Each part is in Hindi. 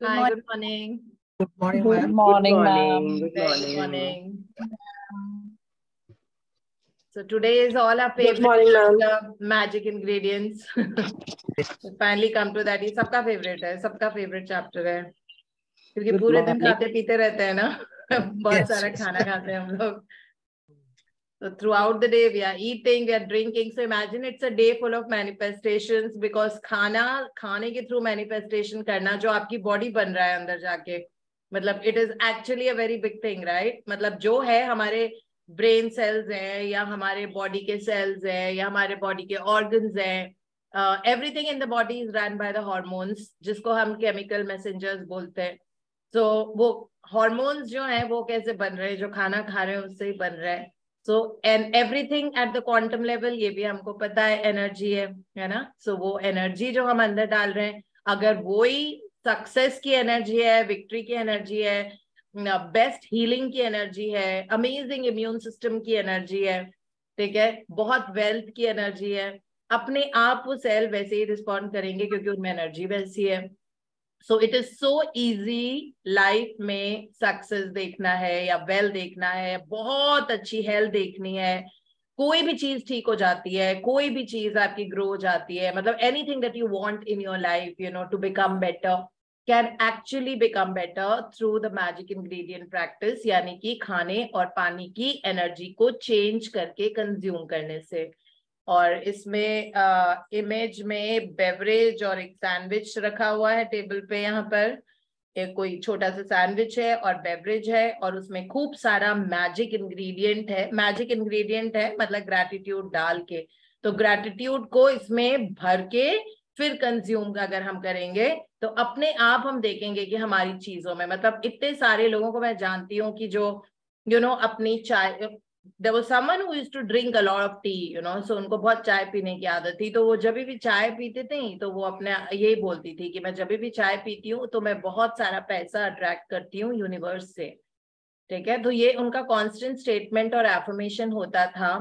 Hi, good morning. Good morning, Good ma'am. morning, Good ma'am. morning. Good Very morning. good morning. So today is all our Good favorite morning, ma'am. magic ingredients. We finally come to that. ये सबका favorite है, सबका favorite chapter है. क्योंकि Good पूरे दिन morning. खाते पीते रहते हैं ना, बहुत Yes, सारा yes. खाना खाते हैं हम लोग. So throughout the day we are eating, we are drinking. So imagine it's a day full of manifestations because खाने के through manifestation करना जो आपकी body बन रहा है अंदर जाके, मतलब it is actually a very big thing, right? मतलब जो है हमारे ब्रेन सेल्स हैं या हमारे बॉडी के सेल्स हैं या हमारे बॉडी के ऑर्गन्स हैं, everything in the body is run by the hormones, जिसको हम केमिकल मैसेंजर्स बोलते हैं. तो वो हार्मोन्स जो हैं वो कैसे बन रहे हैं, जो खाना खा रहे हैं उससे ही बन रहे हैं. So and everything at the quantum level, ये भी हमको पता है एनर्जी है ना. सो वो एनर्जी जो हम अंदर डाल रहे हैं, अगर वो ही सक्सेस की एनर्जी है, विक्ट्री की एनर्जी है, बेस्ट हीलिंग की एनर्जी है, अमेजिंग इम्यून सिस्टम की एनर्जी है, ठीक है, बहुत वेल्थ की एनर्जी है, अपने आप वो सेल वैसे ही रिस्पॉन्ड करेंगे क्योंकि उनमें एनर्जी वैसी है. So it is so easy life में सक्सेस देखना है या वेल देखना है, बहुत अच्छी हेल्थ देखनी है, कोई भी चीज ठीक हो जाती है, कोई भी चीज आपकी ग्रो हो जाती है, मतलब anything that you want in your life, you know, to become better can actually become better through the magic ingredient practice, यानी कि खाने और पानी की एनर्जी को चेंज करके कंज्यूम करने से. और इसमें इमेज में बेवरेज और एक सैंडविच रखा हुआ है टेबल पे. यहाँ पर एक कोई छोटा सा सैंडविच है और बेवरेज है और उसमें खूब सारा मैजिक इंग्रेडिएंट है. मैजिक इंग्रेडिएंट है मतलब ग्रैटिट्यूड डाल के, तो ग्रैटिट्यूड को इसमें भर के फिर कंज्यूम अगर हम करेंगे तो अपने आप हम देखेंगे कि हमारी चीजों में, मतलब इतने सारे लोगों को मैं जानती हूँ कि जो अपनी चाय, there was someone who used to drink a lot of tea, so उनको बहुत चाय पीने की आदत थी. तो वो जब भी चाय पीते थे तो वो अपने यही बोलती थी कि मैं जब भी चाय पीती हूँ तो मैं बहुत सारा पैसा अट्रैक्ट करती हूँ यूनिवर्स से, ठीक है. तो ये उनका कांस्टेंट स्टेटमेंट और एफर्मेशन होता था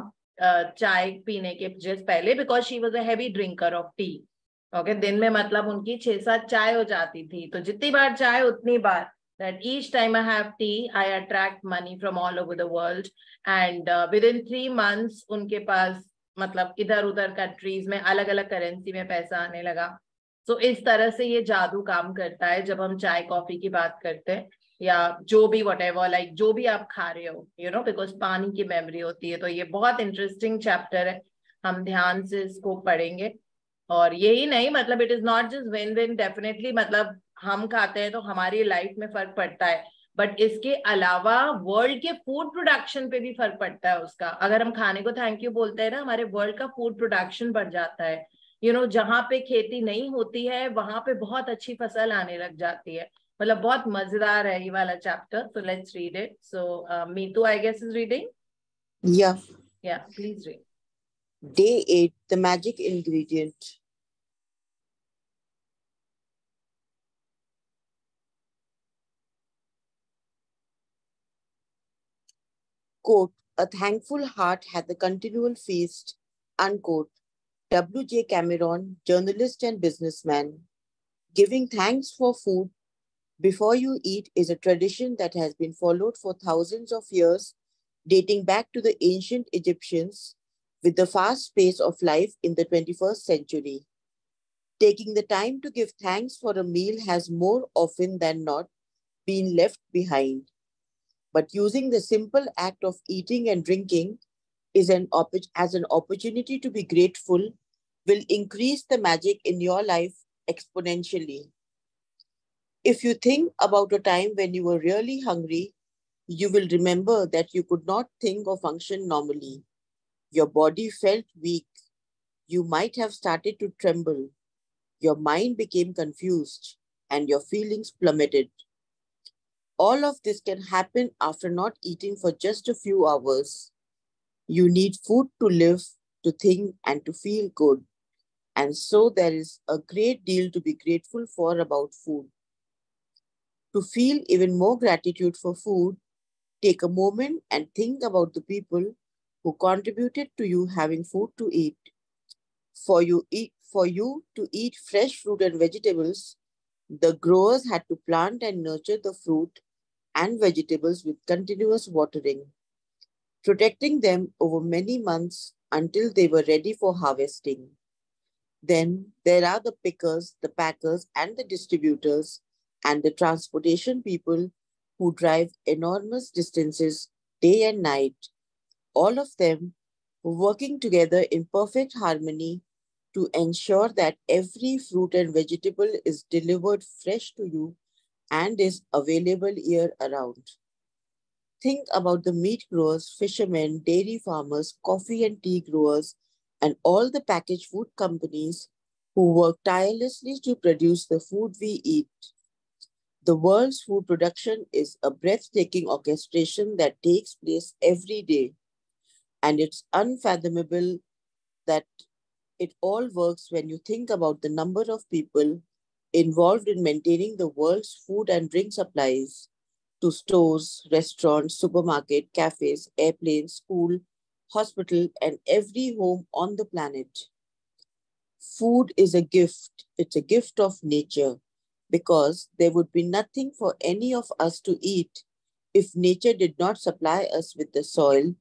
चाय पीने के जस्ट पहले, because she was a heavy drinker of T. Okay, दिन में मतलब उनकी 6-7 चाय हो जाती थी. तो जितनी बार चाय उतनी बार, that each time I have tea, I attract money from all over the world. And within 3 months, उनके पास मतलब इधर उधर कंट्रीज में अलग अलग करेंसी में पैसा आने लगा. तो इस तरह से ये जादू काम करता है जब हम चाय कॉफी की बात करते हैं या जो भी whatever, like जो भी आप खा रहे हो, बिकॉज पानी की मेमोरी होती है. तो ये बहुत इंटरेस्टिंग चैप्टर है, हम ध्यान से इसको पढ़ेंगे. और यही नहीं, मतलब it is not just win win, definitely मतलब हम खाते हैं तो हमारी लाइफ में फर्क पड़ता है, बट इसके अलावा वर्ल्ड के फूड प्रोडक्शन पे भी फर्क पड़ता है उसका. अगर हम खाने को थैंक यू बोलते हैं ना, हमारे वर्ल्ड का फूड प्रोडक्शन बढ़ जाता है. जहाँ पे खेती नहीं होती है वहां पे बहुत अच्छी फसल आने लग जाती है. मतलब बहुत मजेदार है ये वाला chapter. So let's read it. So Meetu I guess is reading. Yeah. Please read. Day 8, the magic ingredient. Quote, a thankful heart hath a continual feast. Unquote. W.J. Cameron, journalist and businessman. Giving thanks for food before you eat is a tradition that has been followed for thousands of years, dating back to the ancient Egyptians, with the fast pace of life in the 21st century. Taking the time to give thanks for a meal has more often than not been left behind. But using the simple act of eating and drinking as an opportunity to be grateful will increase the magic in your life exponentially. If you think about a time when you were really hungry, you will remember that you could not think or function normally. Your body felt weak. You might have started to tremble. Your mind became confused and your feelings plummeted. All of this can happen after not eating for just a few hours. You need food to live, to think, and to feel good. And so there is a great deal to be grateful for about food. To feel even more gratitude for food, take a moment and think about the people who contributed to you having food to eat. for you to eat fresh fruit and vegetables, the growers had to plant and nurture the fruit and vegetables with continuous watering, protecting them over many months until they were ready for harvesting. Then there are the pickers, the packers, and the distributors, and the transportation people who drive enormous distances day and night, all of them working together in perfect harmony to ensure that every fruit and vegetable is delivered fresh to you and is available year around. Think about the meat growers, fishermen, dairy farmers, coffee and tea growers, and all the packaged food companies who work tirelessly to produce the food we eat. The world's food production is a breathtaking orchestration that takes place every day, and it's unfathomable that it all works when you think about the number of people involved in maintaining the world's food and drink supplies to stores, restaurants, supermarket, cafes, airplanes, school, hospital, and every home on the planet. Food is a gift. It's a gift of nature because there would be nothing for any of us to eat if nature did not supply us with the soil,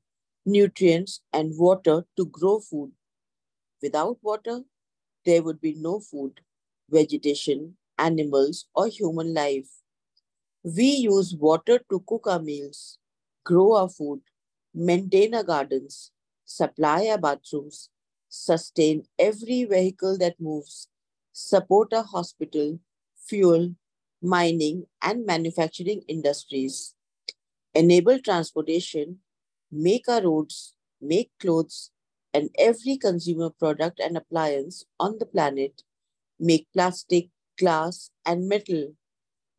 nutrients, and water to grow food. Without water, there would be no food, vegetation, animals, or human life. We use water to cook our meals, grow our food, maintain our gardens, supply our bathrooms, sustain every vehicle that moves, support our hospital, fuel, mining, and manufacturing industries, enable transportation, make our roads, make clothes, and every consumer product and appliance on the planet, make plastic, glass, and metal,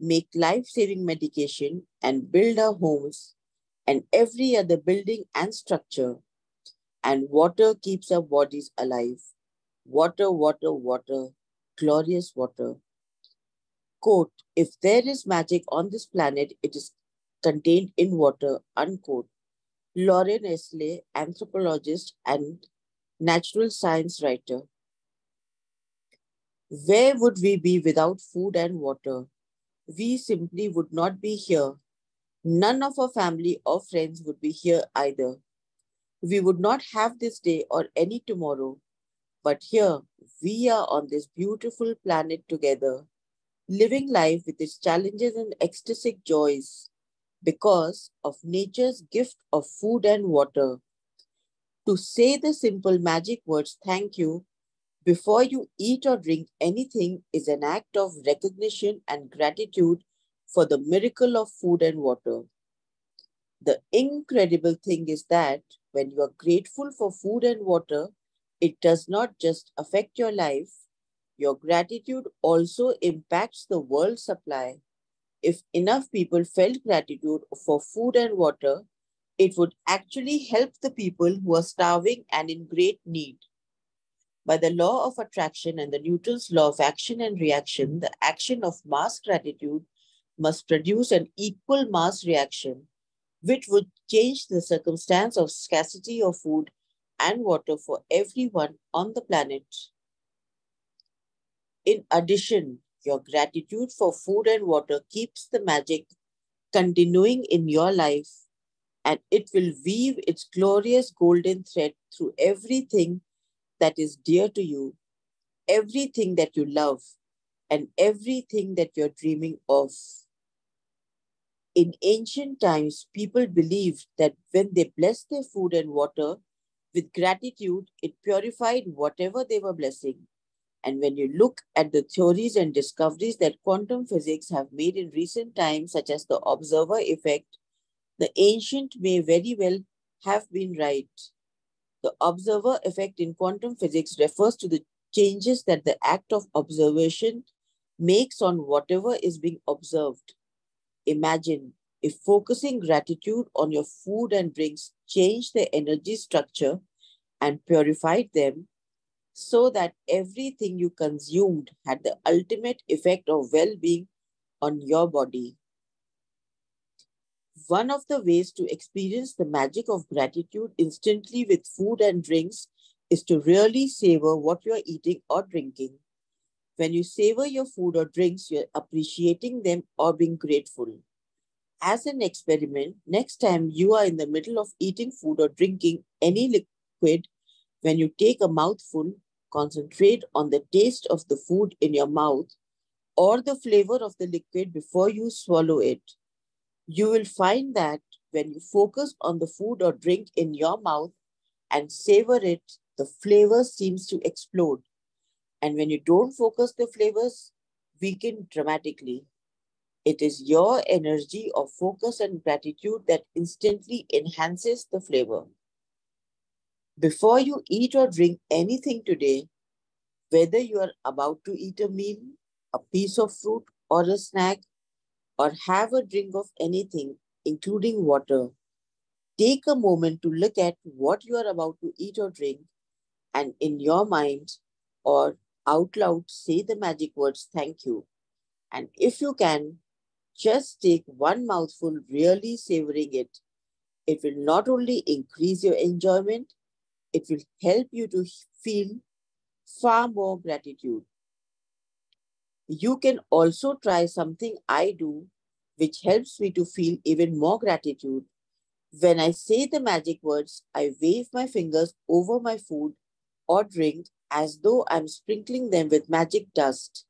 make life-saving medication, and build our homes and every other building and structure. And water keeps our bodies alive. Water, water, water, glorious water. Quote, if there is magic on this planet, it is contained in water, unquote. Lauren Esley, anthropologist and natural science writer. Where would we be without food and water? We simply would not be here. None of our family or friends would be here either. We would not have this day or any tomorrow. But here we are on this beautiful planet together, living life with its challenges and ecstatic joys because of nature's gift of food and water. To say the simple magic words thank you before you eat or drink anything is an act of recognition and gratitude for the miracle of food and water. The incredible thing is that when you are grateful for food and water, it does not just affect your life, your gratitude also impacts the world supply. If enough people felt gratitude for food and water, it would actually help the people who are starving and in great need. By the law of attraction and the Newton's law of action and reaction, the action of mass gratitude must produce an equal mass reaction, which would change the circumstance of scarcity of food and water for everyone on the planet. In addition, your gratitude for food and water keeps the magic continuing in your life, and it will weave its glorious golden thread through everything that is dear to you, everything that you love, and everything that you're dreaming of. In ancient times, people believed that when they blessed their food and water with gratitude, it purified whatever they were blessing. And when you look at the theories and discoveries that quantum physics have made in recent times, such as the observer effect, the ancient may very well have been right. The observer effect in quantum physics refers to the changes that the act of observation makes on whatever is being observed. Imagine if focusing gratitude on your food and drinks changed their energy structure and purified them so that everything you consumed had the ultimate effect of well-being on your body. One of the ways to experience the magic of gratitude instantly with food and drinks is to really savor what you are eating or drinking. When you savor your food or drinks, you're appreciating them or being grateful. As an experiment, next time you are in the middle of eating food or drinking any liquid, when you take a mouthful, concentrate on the taste of the food in your mouth or the flavor of the liquid before you swallow it. You will find that when you focus on the food or drink in your mouth and savor it, the flavor seems to explode. And when you don't focus, the flavors weaken dramatically. It is your energy of focus and gratitude that instantly enhances the flavor. Before you eat or drink anything today, whether you are about to eat a meal, a piece of fruit or a snack, or have a drink of anything, including water, take a moment to look at what you are about to eat or drink and in your mind or out loud say the magic words thank you. And if you can, just take one mouthful, really savoring it. It will not only increase your enjoyment, it will help you to feel far more gratitude. You can also try something I do, which helps me to feel even more gratitude. When I say the magic words, I wave my fingers over my food or drink as though I'm sprinkling them with magic dust.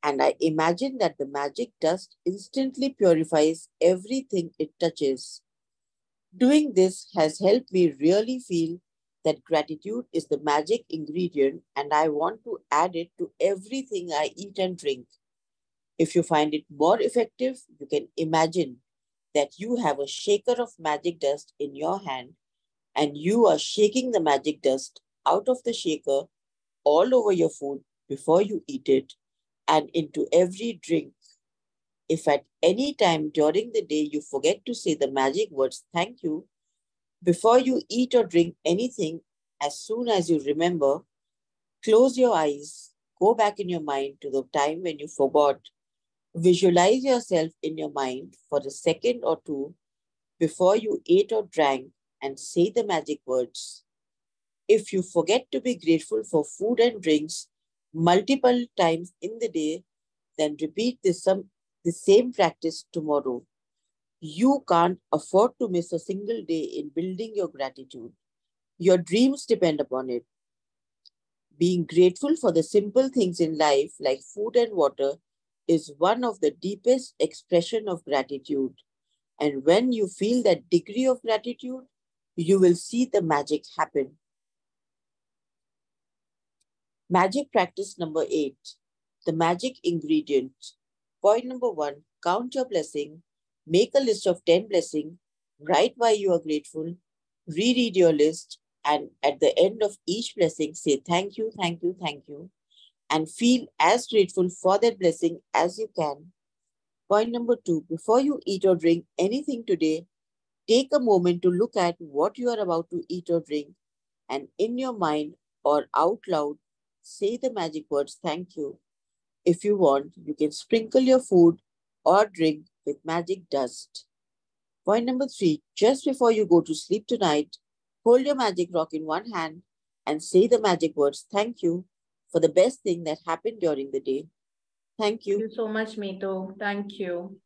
And I imagine that the magic dust instantly purifies everything it touches. Doing this has helped me really feel that gratitude is the magic ingredient and I want to add it to everything I eat and drink. If you find it more effective, you can imagine that you have a shaker of magic dust in your hand and you are shaking the magic dust out of the shaker all over your food before you eat it and into every drink. If at any time during the day you forget to say the magic words thank you, before you eat or drink anything, as soon as you remember, close your eyes, go back in your mind to the time when you forgot. Visualize yourself in your mind for a second or two before you ate or drank and say the magic words. If you forget to be grateful for food and drinks multiple times in the day, then repeat the same practice tomorrow. You can't afford to miss a single day in building your gratitude. Your dreams depend upon it. Being grateful for the simple things in life, like food and water, is one of the deepest expression of gratitude. And when you feel that degree of gratitude, you will see the magic happen. Magic practice number 8, the magic ingredient. Point number 1, count your blessing. Make a list of 10 blessings. Write why you are grateful. Reread your list. And at the end of each blessing, say thank you, thank you, thank you. And feel as grateful for that blessing as you can. Point number 2, before you eat or drink anything today, take a moment to look at what you are about to eat or drink. And in your mind or out loud, say the magic words thank you. If you want, you can sprinkle your food or drink with magic dust. Point number 3, just before you go to sleep tonight, hold your magic rock in one hand and say the magic words thank you for the best thing that happened during the day. Thank you. Thank you so much, Meetu. Thank you.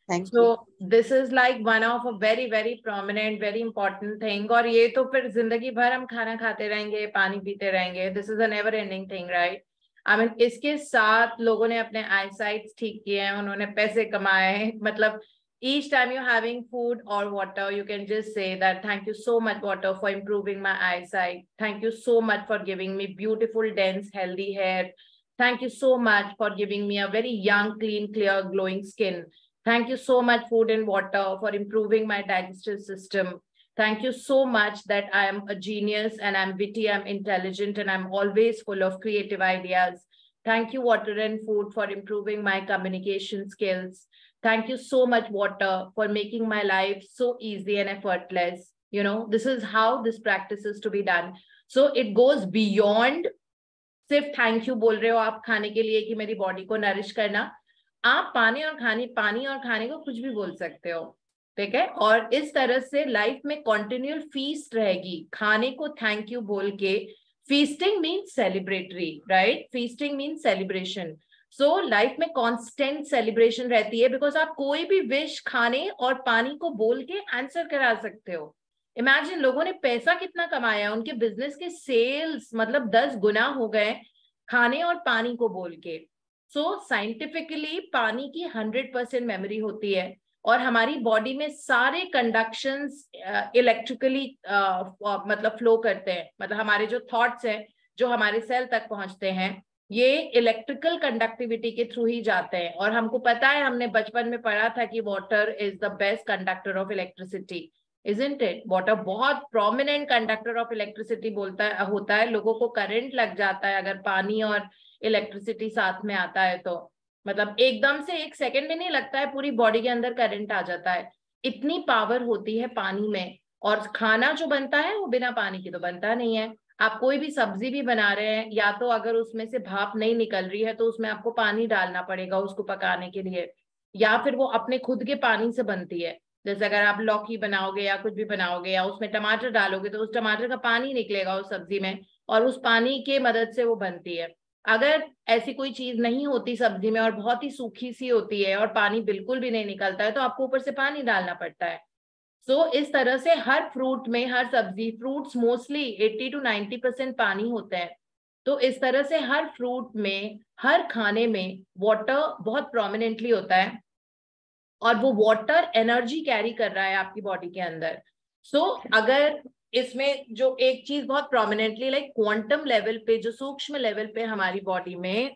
Thank you. So this is like one of a very, very prominent, very important thing. और ये तो फिर जिंदगी भर हम खाना खाते रहेंगे, पानी पीते रहेंगे. This is a never ending thing, right? I mean, इसके साथ लोगों ने अपने eyesight ठीक किए हैं, उन्होंने पैसे कमाए हैं. मतलब each time you're having food or water, you can just say that thank you so much, water, for improving my eyesight. Thank you so much for giving me beautiful, dense, healthy hair. Thank you so much for giving me a very young, clean, clear, glowing skin. Thank you so much, food and water, for improving my digestive system. Thank you so much that I am a genius and I'm witty, I'm intelligent, and I'm always full of creative ideas. Thank you, water and food, for improving my communication skills. Thank you so much, water, for making my life so easy and effortless. You know, this is how this practice is to be done. So it goes beyond सिर्फ थैंक यू बोल रहे हो आप खाने के लिए कि मेरी बॉडी को नरिश करना. आप पानी और खाने को कुछ भी बोल सकते हो, ठीक है? और इस तरह से लाइफ में कंटिन्यूअल फीस्ट रहेगी. खाने को थैंक यू बोल के feasting means celebratory, right? Feasting means celebration. So life में कांस्टेंट सेलिब्रेशन रहती है, बिकॉज आप कोई भी विश खाने और पानी को बोल के आंसर करा सकते हो। इमेजिन लोगों ने पैसा कितना कमाया, उनके बिजनेस के सेल्स मतलब 10 गुना हो गए खाने और पानी को बोल के। सो साइंटिफिकली पानी की 100% मेमोरी होती है, और हमारी बॉडी में सारे कंडक्शंस इलेक्ट्रिकली मतलब फ्लो करते हैं। मतलब हमारे जो थॉट्स हैं जो हमारे सेल तक पहुंचते हैं, ये इलेक्ट्रिकल कंडक्टिविटी के थ्रू ही जाते हैं। और हमको पता है, हमने बचपन में पढ़ा था कि water is the best conductor of electricity, isn't it? Water बहुत प्रोमिनेंट कंडक्टर ऑफ इलेक्ट्रिसिटी होता है। लोगों को करंट लग जाता है अगर पानी और इलेक्ट्रिसिटी साथ में आता है तो, मतलब एकदम से 1 सेकंड भी नहीं लगता है, पूरी बॉडी के अंदर करंट आ जाता है। इतनी पावर होती है पानी में। और खाना जो बनता है वो बिना पानी के तो बनता नहीं है। आप कोई भी सब्जी भी बना रहे हैं, या तो अगर उसमें से भाप नहीं निकल रही है तो उसमें आपको पानी डालना पड़ेगा उसको पकाने के लिए, या फिर वो अपने खुद के पानी से बनती है। जैसे अगर आप लौकी बनाओगे या कुछ भी बनाओगे या उसमें टमाटर डालोगे, तो उस टमाटर का पानी निकलेगा उस सब्जी में, और उस पानी के मदद से वो बनती है। अगर ऐसी कोई चीज नहीं होती सब्जी में और बहुत ही सूखी सी होती है और पानी बिल्कुल भी नहीं निकलता है, तो आपको ऊपर से पानी डालना पड़ता है। सो इस तरह से हर फ्रूट में, हर सब्जी, फ्रूट्स मोस्टली 80 to 90% पानी होता है। तो इस तरह से हर फ्रूट में, हर खाने में वाटर बहुत प्रोमिनेंटली होता है, और वो वाटर एनर्जी कैरी कर रहा है आपकी बॉडी के अंदर। सो अगर इसमें जो एक चीज बहुत प्रोमिनेंटली लाइक क्वांटम लेवल पे, जो सूक्ष्म लेवल पे हमारी बॉडी में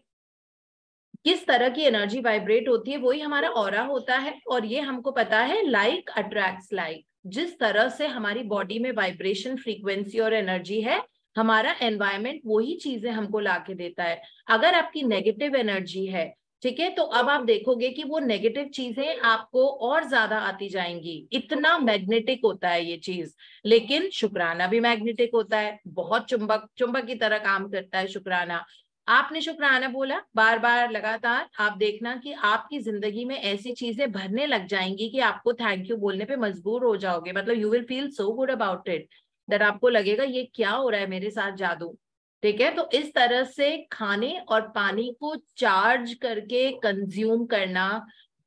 किस तरह की एनर्जी वाइब्रेट होती है, वही हमारा ऑरा होता है। और ये हमको पता है, लाइक अट्रैक्ट्स लाइक। जिस तरह से हमारी बॉडी में वाइब्रेशन, फ्रीक्वेंसी और एनर्जी है, हमारा एनवायरमेंट वही चीजें हमको लाके देता है। अगर आपकी नेगेटिव एनर्जी है, ठीक है, तो अब आप देखोगे कि वो नेगेटिव चीजें आपको और ज्यादा आती जाएंगी। इतना मैग्नेटिक होता है ये चीज। लेकिन शुक्राना भी मैग्नेटिक होता है, बहुत चुंबक की तरह काम करता है शुक्राना। आपने शुक्राना बोला बार बार लगातार, आप देखना कि आपकी जिंदगी में ऐसी चीजें भरने लग जाएंगी कि आपको थैंक यू बोलने पे मजबूर हो जाओगे। मतलब you will feel so good about it that आपको लगेगा ये क्या हो रहा है मेरे साथ, जादू। ठीक है, तो इस तरह से खाने और पानी को चार्ज करके कंज्यूम करना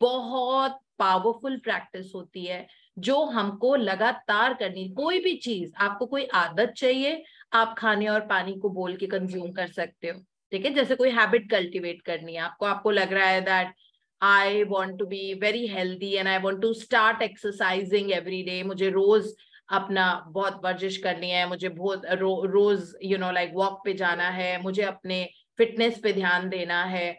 बहुत पावरफुल प्रैक्टिस होती है, जो हमको लगातार करनी। कोई भी चीज, आपको कोई आदत चाहिए, आप खाने और पानी को बोल के कंज्यूम कर सकते हो। ठीक है, जैसे कोई हैबिट कल्टीवेट करनी है आपको लग रहा है that I want to be very healthy and I want to start exercising every day. मुझे रोज अपना बहुत वर्जिश करनी है, मुझे बहुत रोज लाइक वॉक पे जाना है, मुझे अपने फिटनेस पे ध्यान देना है।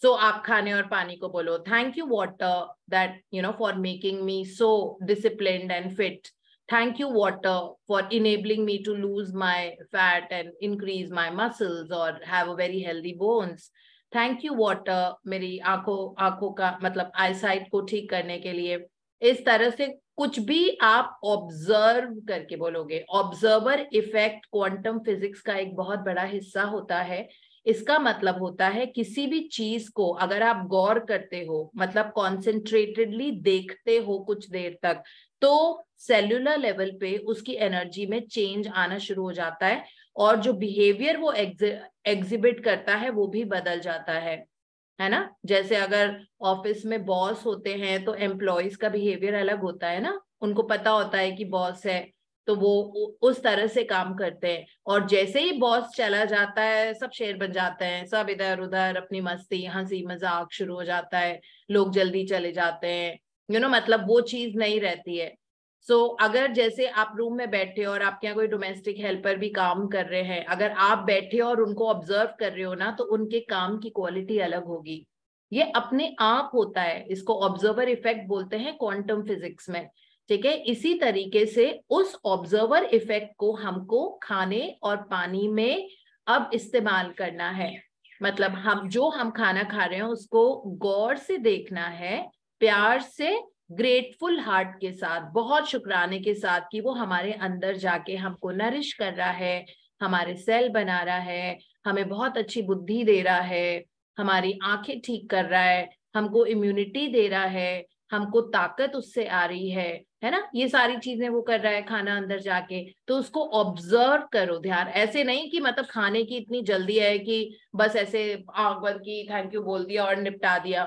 सो आप खाने और पानी को बोलो thank you water that for making me so disciplined and fit. Thank you, water, for enabling me to lose my fat and increase my muscles or have a very healthy bones. Thank you, water, मेरी आंखों का मतलब आईसाइट को ठीक करने के लिए। इस तरह से कुछ भी आप ऑब्जर्व करके बोलोगे। ऑब्जर्वर इफेक्ट क्वांटम फिजिक्स का एक बहुत बड़ा हिस्सा होता है। इसका मतलब होता है किसी भी चीज को अगर आप गौर करते हो, मतलब कॉन्सेंट्रेटेडली देखते हो कुछ देर तक, तो सेल्यूलर लेवल पे उसकी एनर्जी में चेंज आना शुरू हो जाता है, और जो बिहेवियर वो एग्जिबिट करता है वो भी बदल जाता है ना। जैसे अगर ऑफिस में बॉस होते हैं तो एम्प्लॉयज का बिहेवियर अलग होता है ना, उनको पता होता है कि बॉस है तो वो उस तरह से काम करते हैं। और जैसे ही बॉस चला जाता है, सब शेर बन जाते हैं, सब इधर उधर अपनी मस्ती हंसी मजाक शुरू हो जाता है, लोग जल्दी चले जाते हैं, मतलब वो चीज नहीं रहती है। अगर जैसे आप रूम में बैठे हो और आपके यहाँ कोई डोमेस्टिक हेल्पर भी काम कर रहे हैं, अगर आप बैठे हो और उनको ऑब्जर्व कर रहे हो ना, तो उनके काम की क्वालिटी अलग होगी। ये अपने आप होता है, इसको ऑब्जर्वर इफेक्ट बोलते हैं क्वांटम फिजिक्स में। ठीक है, इसी तरीके से उस ऑब्जर्वर इफेक्ट को हमको खाने और पानी में अब इस्तेमाल करना है। मतलब हम खाना खा रहे हैं उसको गौर से देखना है, प्यार से, ग्रेटफुल हार्ट के साथ, बहुत शुक्राने के साथ कि वो हमारे अंदर जाके हमको नरिश कर रहा है, हमारे सेल बना रहा है, हमें बहुत अच्छी बुद्धि दे रहा है, हमारी आंखें ठीक कर रहा है, हमको इम्यूनिटी दे रहा है, हमको ताकत उससे आ रही है ना, ये सारी चीजें वो कर रहा है खाना अंदर जाके, तो उसको ऑब्जर्व करो ध्यान। ऐसे नहीं कि मतलब खाने की इतनी जल्दी है कि बस ऐसे आंख बंद की थैंक यू बोल दिया और निपटा दिया,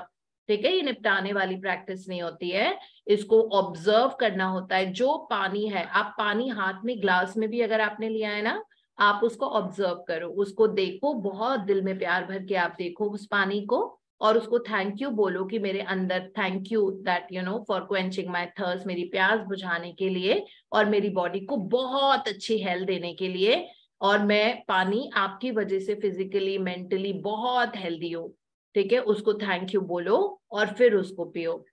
ठीक है, ये निपटाने वाली प्रैक्टिस नहीं होती है, इसको ऑब्जर्व करना होता है। जो पानी है, आप पानी हाथ में ग्लास में भी अगर आपने लिया है ना, आप उसको ऑब्जर्व करो, उसको देखो, बहुत दिल में प्यार भर के आप देखो उस पानी को, और उसको थैंक यू बोलो कि मेरे अंदर thank you that you know for quenching my thirst, मेरी प्यास बुझाने के लिए और मेरी बॉडी को बहुत अच्छी हेल्थ देने के लिए, और मैं पानी आपकी वजह से फिजिकली मेंटली बहुत हेल्दी हूँ, ठीक है, उसको थैंक यू बोलो और फिर उसको पियो।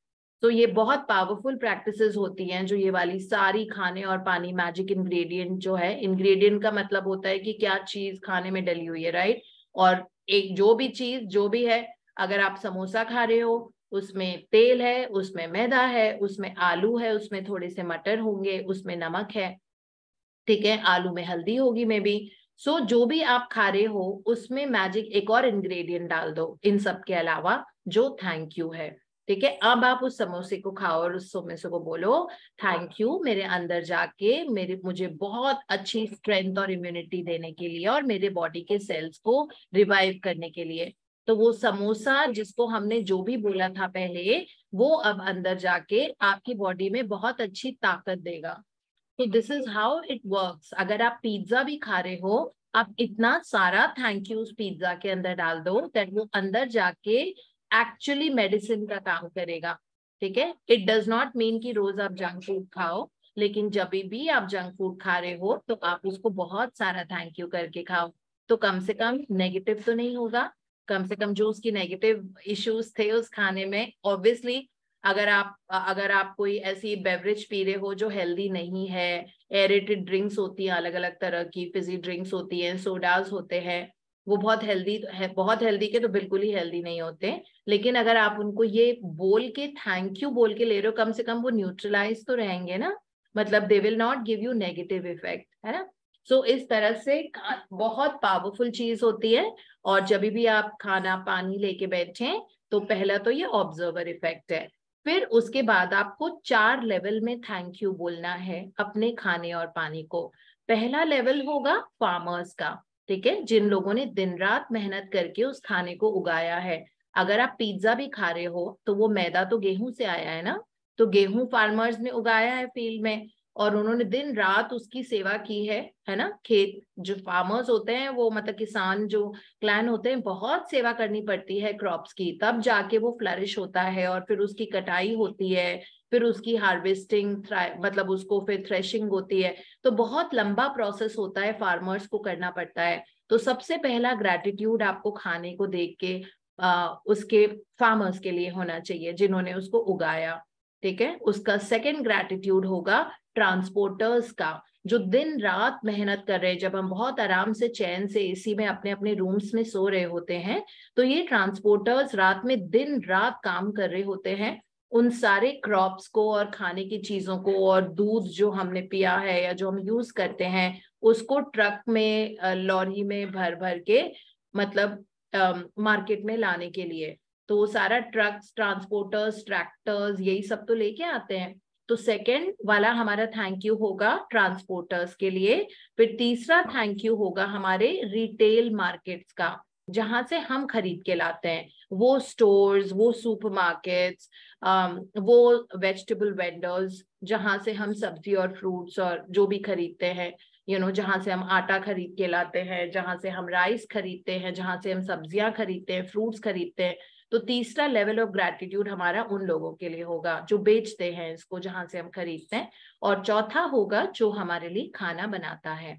तो ये बहुत पावरफुल प्रैक्टिसेस होती हैं, जो ये वाली सारी खाने और पानी मैजिक इंग्रेडिएंट जो है, इंग्रेडिएंट का मतलब होता है कि क्या चीज खाने में डली हुई है, राइट। और एक जो भी चीज जो भी है, अगर आप समोसा खा रहे हो, उसमें तेल है, उसमें मैदा है, उसमें आलू है, उसमें थोड़े से मटर होंगे, उसमें नमक है, ठीक है, आलू में हल्दी होगी मे बी। सो जो भी आप खा रहे हो उसमें मैजिक एक और इंग्रेडिएंट डाल दो इन सब के अलावा, जो थैंक यू है, ठीक है। अब आप उस समोसे को खाओ और उस समोसे को बोलो थैंक यू मेरे अंदर जाके मुझे बहुत अच्छी स्ट्रेंथ और इम्यूनिटी देने के लिए और मेरे बॉडी के सेल्स को रिवाइव करने के लिए। तो वो समोसा जिसको हमने जो भी बोला था पहले, वो अब अंदर जाके आपकी बॉडी में बहुत अच्छी ताकत देगा। तो this is how it works. अगर आप पिज्जा भी खा रहे हो, आप इतना सारा थैंक यू उस पिज्जा के अंदर डाल दो दैट वो अंदर जाके एक्चुअली मेडिसिन का काम करेगा, ठीक है। इट डज नॉट मीन कि रोज आप जंक फूड खाओ, लेकिन जब भी आप जंक फूड खा रहे हो तो आप उसको बहुत सारा थैंक यू करके खाओ, तो कम से कम नेगेटिव तो नहीं होगा। कम से कम जो उसकी नेगेटिव इश्यूज थे उस खाने में, ऑब्वियसली अगर आप कोई ऐसी बेवरेज पी रहे हो जो हेल्दी नहीं है, एरेटेड ड्रिंक्स होती हैं अलग अलग तरह की, फिजी ड्रिंक्स होती हैं, सोडाज होते हैं, वो बहुत हेल्दी है, बहुत हेल्दी के तो बिल्कुल ही हेल्दी नहीं होते। लेकिन अगर आप उनको ये बोल के थैंक यू बोल के ले रहे हो, कम से कम वो न्यूट्रलाइज तो रहेंगे ना, मतलब they will not give you negative effect, है ना। सो इस तरह से बहुत पावरफुल चीज होती है। और जब भी आप खाना पानी लेके बैठे, तो पहला तो ये ऑब्जर्वर इफेक्ट है। फिर उसके बाद आपको 4 लेवल में थैंक यू बोलना है अपने खाने और पानी को। पहला लेवल होगा फार्मर्स का, ठीक है, जिन लोगों ने दिन रात मेहनत करके उस खाने को उगाया है। अगर आप पिज्जा भी खा रहे हो तो वो मैदा तो गेहूं से आया है ना, तो गेहूं फार्मर्स ने उगाया है फील्ड में, और उन्होंने दिन रात उसकी सेवा की है ना। खेत जो फार्मर्स होते हैं, वो मतलब किसान जो क्लैन होते हैं, बहुत सेवा करनी पड़ती है क्रॉप्स की, तब जाके वो फ्लरिश होता है, और फिर उसकी कटाई होती है, फिर उसकी हार्वेस्टिंग, मतलब उसको फिर थ्रेशिंग होती है। तो बहुत लंबा प्रोसेस होता है, फार्मर्स को करना पड़ता है। तो सबसे पहला ग्रैटिट्यूड आपको खाने को देख के उसके फार्मर्स के लिए होना चाहिए जिन्होंने उसको उगाया, ठीक है। उसका सेकंड ग्रैटिट्यूड होगा ट्रांसपोर्टर्स का, जो दिन रात मेहनत कर रहे हैं। जब हम बहुत आराम से चैन से एसी में अपने अपने रूम्स में सो रहे होते हैं, तो ये ट्रांसपोर्टर्स रात में दिन रात काम कर रहे होते हैं, उन सारे क्रॉप्स को और खाने की चीजों को और दूध जो हमने पिया है या जो हम यूज करते हैं उसको ट्रक में लॉरी में भर भर के, मतलब मार्केट में लाने के लिए। तो वो सारा ट्रक्स, ट्रांसपोर्टर्स, ट्रैक्टर्स, यही सब तो लेके आते हैं। तो सेकंड वाला हमारा थैंक यू होगा ट्रांसपोर्टर्स के लिए। फिर तीसरा थैंक यू होगा हमारे रिटेल मार्केट्स का, जहां से हम खरीद के लाते हैं, वो स्टोर्स, वो सुपरमार्केट्स, वो वेजिटेबल वेंडर्स, जहां से हम सब्जी और फ्रूट्स और जो भी खरीदते हैं, जहां से हम आटा खरीद के लाते हैं, जहां से हम राइस खरीदते हैं, जहां से हम सब्जियां खरीदते हैं, फ्रूट्स खरीदते हैं। तो तीसरा लेवल ऑफ ग्रैटिट्यूड हमारा उन लोगों के लिए होगा जो बेचते हैं इसको, जहां से हम खरीदते हैं। और चौथा होगा जो हमारे लिए खाना बनाता है,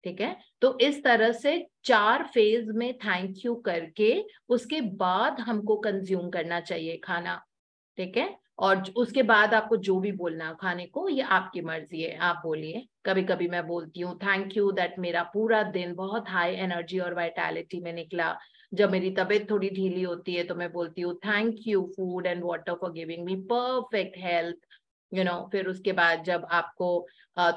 ठीक है। तो इस तरह से 4 फेज में थैंक यू करके उसके बाद हमको कंज्यूम करना चाहिए खाना, ठीक है। और उसके बाद आपको जो भी बोलना खाने को, ये आपकी मर्जी है, आप बोलिए। कभी कभी मैं बोलती हूँ थैंक यू दैट मेरा पूरा दिन बहुत हाई एनर्जी और वाइटैलिटी में निकला। जब मेरी तबीयत थोड़ी ढीली होती है तो मैं बोलती हूँ thank you food and water for giving me perfect health, फिर उसके बाद जब आपको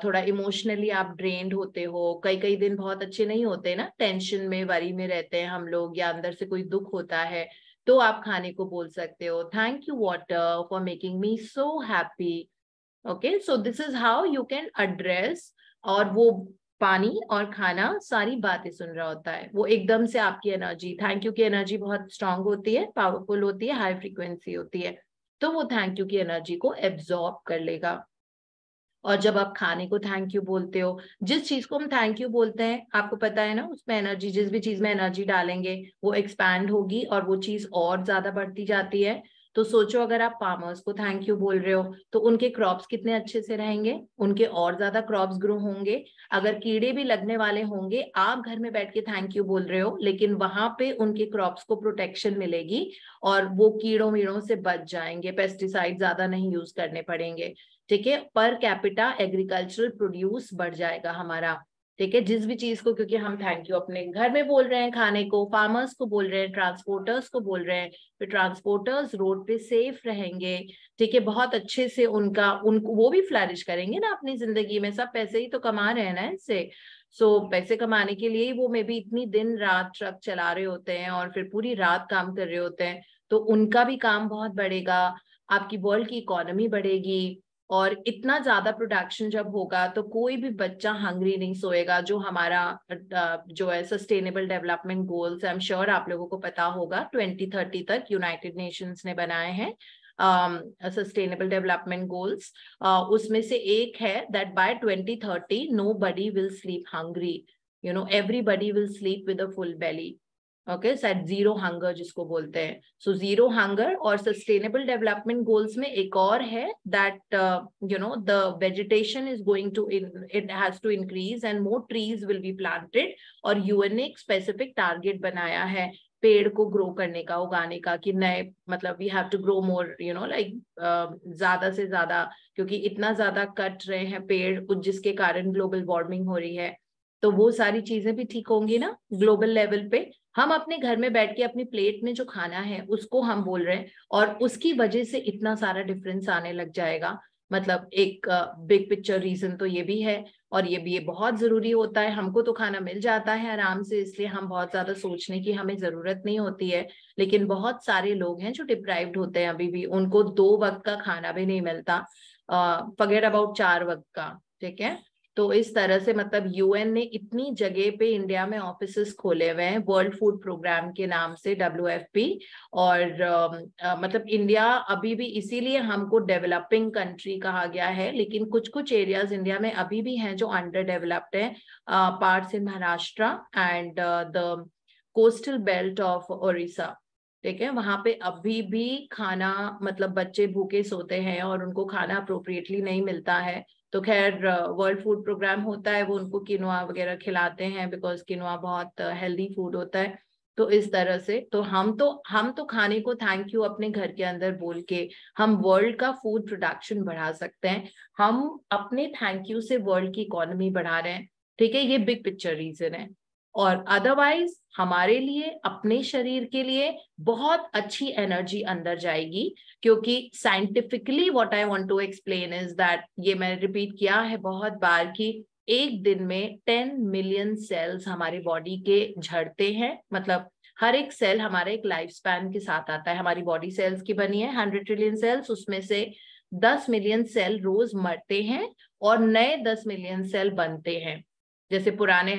थोड़ा इमोशनली आप ड्रेन्ड होते हो, कई कई दिन बहुत अच्छे नहीं होते ना, टेंशन में, वरी में रहते हैं हम लोग, या अंदर से कोई दुख होता है, तो आप खाने को बोल सकते हो thank you water for making me so happy. Okay, so this is how you can address. और वो पानी और खाना सारी बातें सुन रहा होता है, वो एकदम से आपकी एनर्जी, थैंक यू की एनर्जी बहुत स्ट्रांग होती है, पावरफुल होती है, हाई फ्रीक्वेंसी होती है, तो वो थैंक यू की एनर्जी को एब्जॉर्ब कर लेगा। और जब आप खाने को थैंक यू बोलते हो, जिस चीज को हम थैंक यू बोलते हैं आपको पता है ना, उसमें एनर्जी, जिस भी चीज में एनर्जी डालेंगे वो एक्सपैंड होगी और वो चीज और ज्यादा बढ़ती जाती है। तो सोचो अगर आप फार्मर्स को थैंक यू बोल रहे हो तो उनके क्रॉप्स कितने अच्छे से रहेंगे, उनके और ज्यादा क्रॉप्स ग्रो होंगे। अगर कीड़े भी लगने वाले होंगे, आप घर में बैठ के थैंक यू बोल रहे हो, लेकिन वहां पे उनके क्रॉप्स को प्रोटेक्शन मिलेगी और वो कीड़ों वीड़ों से बच जाएंगे, पेस्टिसाइड ज्यादा नहीं यूज करने पड़ेंगे। ठीक है, पर कैपिटा एग्रीकल्चरल प्रोड्यूस बढ़ जाएगा हमारा। ठीक है, जिस भी चीज को, क्योंकि हम थैंक यू अपने घर में बोल रहे हैं, खाने को, फार्मर्स को बोल रहे हैं, ट्रांसपोर्टर्स को बोल रहे हैं, फिर ट्रांसपोर्टर्स रोड पे सेफ रहेंगे। ठीक है, बहुत अच्छे से उनको वो भी फ्लरिश करेंगे ना अपनी जिंदगी में, सब पैसे ही तो कमा रहे हैं ना इससे। सो पैसे कमाने के लिए ही वो मे बी इतनी दिन रात ट्रक चला रहे होते हैं और फिर पूरी रात काम कर रहे होते हैं, तो उनका भी काम बहुत बढ़ेगा, आपकी वर्ल्ड की इकोनॉमी बढ़ेगी। और इतना ज्यादा प्रोडक्शन जब होगा तो कोई भी बच्चा हंग्री नहीं सोएगा। जो हमारा जो है sustainable development goals, I am sure आप लोगों को पता होगा, 2030 तक यूनाइटेड नेशंस ने बनाए हैं सस्टेनेबल डेवलपमेंट गोल्स। उसमें से एक है that bye 2030 nobody will sleep hungry, you know, everybody will sleep with a full belly। Okay, set zero hunger जिसको बोलते हैं। सो जीरो हंगर और सस्टेनेबल डेवलपमेंट गोल्स में एक और है that you know the vegetation is going to, it has to increase and more trees will be planted. और यूएन ने एक स्पेसिफिक टारगेट बनाया है पेड़ को ग्रो करने का, उगाने का, कि नए मतलब we have to grow more, you know, like ज्यादा से ज्यादा, क्योंकि इतना ज्यादा कट रहे हैं पेड़ जिसके कारण ग्लोबल वार्मिंग हो रही है। तो वो सारी चीजें भी ठीक होंगी ना ग्लोबल लेवल पे। हम अपने घर में बैठ के अपनी प्लेट में जो खाना है उसको हम बोल रहे हैं, और उसकी वजह से इतना सारा डिफरेंस आने लग जाएगा। मतलब एक बिग पिक्चर रीजन तो ये भी है, और ये बहुत जरूरी होता है। हमको तो खाना मिल जाता है आराम से, इसलिए हम बहुत ज्यादा सोचने की हमें जरूरत नहीं होती है। लेकिन बहुत सारे लोग हैं जो डिप्राइव्ड होते हैं अभी भी, उनको 2 वक्त का खाना भी नहीं मिलता, फॉरगेट अबाउट 4 वक्त का। ठीक है, तो इस तरह से मतलब यूएन ने इतनी जगह पे इंडिया में ऑफिसेस खोले हुए हैं वर्ल्ड फूड प्रोग्राम के नाम से, WFP। और मतलब इंडिया अभी भी, इसीलिए हमको डेवलपिंग कंट्री कहा गया है, लेकिन कुछ कुछ एरियाज इंडिया में अभी भी हैं जो अंडर डेवलप्ड है। Parts in Maharashtra and the coastal belt of Odisha. ठीक है, वहां पे अभी भी खाना, मतलब बच्चे भूखे सोते हैं और उनको खाना अप्रोप्रिएटली नहीं मिलता है। तो खैर वर्ल्ड फूड प्रोग्राम होता है, वो उनको किनोआ वगैरह खिलाते हैं, बिकॉज किनोआ बहुत हेल्दी फूड होता है। तो इस तरह से तो हम तो खाने को थैंक यू अपने घर के अंदर बोल के हम वर्ल्ड का फूड प्रोडक्शन बढ़ा सकते हैं। हम अपने थैंक यू से वर्ल्ड की इकोनॉमी बढ़ा रहे हैं। ठीक है, ये बिग पिक्चर रीजन है। और अदरवाइज हमारे लिए, अपने शरीर के लिए बहुत अच्छी एनर्जी अंदर जाएगी, क्योंकि scientifically what I want to explain is that, ये मैंने रिपीट किया है बहुत बार, कि एक दिन में 10 मिलियन सेल्स हमारी बॉडी के झड़ते हैं। मतलब हर एक सेल हमारे एक लाइफ स्पैन के साथ आता है। हमारी बॉडी सेल्स की बनी है 100 ट्रिलियन सेल्स, उसमें से 10 मिलियन सेल रोज मरते हैं और नए 10 मिलियन सेल बनते हैं। जैसे पुराने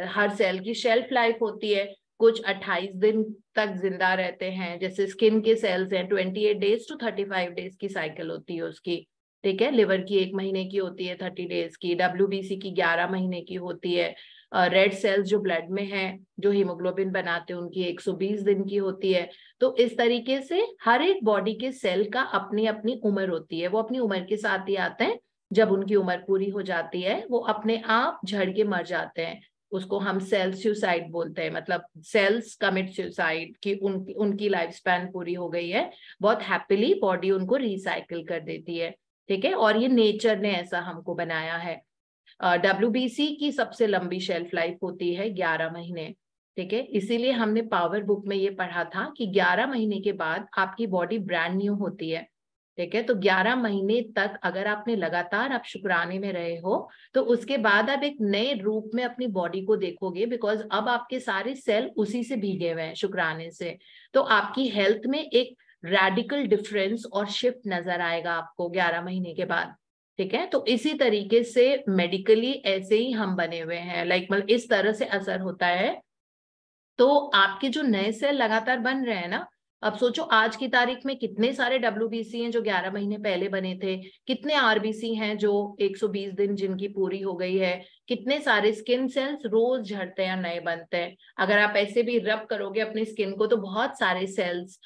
हर सेल की शेल्फ लाइफ होती है, कुछ 28 दिन तक जिंदा रहते हैं। जैसे स्किन के सेल्स हैं 28 डेज टू 35 डेज की साइकिल होती है उसकी। ठीक है, लिवर की 1 महीने की होती है 30 डेज की, WBC की 11 महीने की होती है। रेड सेल्स जो ब्लड में है, जो हीमोग्लोबिन बनाते हैं, उनकी 120 दिन की होती है। तो इस तरीके से हर एक बॉडी के सेल का अपनी अपनी उम्र होती है, वो अपनी उम्र के साथ ही आते हैं। जब उनकी उम्र पूरी हो जाती है वो अपने आप झड़ के मर जाते हैं। उसको हम सेल सुसाइड बोलते हैं, मतलब सेल्स कमिट सुसाइड, कि उनकी लाइफ स्पैन पूरी हो गई है, बहुत हैप्पीली बॉडी उनको रिसाइकिल कर देती है। ठीक है, और ये नेचर ने ऐसा हमको बनाया है। WBC की सबसे लंबी शेल्फ लाइफ होती है 11 महीने। ठीक है, इसीलिए हमने पावर बुक में ये पढ़ा था कि 11 महीने के बाद आपकी बॉडी ब्रांड न्यू होती है। ठीक है। तो 11 महीने तक अगर आपने लगातार आप शुक्राने में रहे हो तो उसके बाद आप एक नए रूप में अपनी बॉडी को देखोगे, बिकॉज अब आपके सारे सेल उसी से भीगे हुए हैं शुक्राने से। तो आपकी हेल्थ में एक रेडिकल डिफरेंस और शिफ्ट नजर आएगा आपको 11 महीने के बाद। ठीक है। तो इसी तरीके से मेडिकली ऐसे ही हम बने हुए हैं, लाइक मतलब इस तरह से असर होता है। तो आपके जो नए सेल लगातार बन रहे हैं ना, अब सोचो आज की तारीख में कितने सारे WBC हैं जो 11 महीने पहले बने थे, कितने RBC हैं जो 120 दिन जिनकी पूरी हो गई है, कितने सारे स्किन सेल्स रोज झड़ते हैं, नए बनते हैं। अगर आप ऐसे भी रब करोगे अपनी स्किन को तो बहुत सारे सेल्स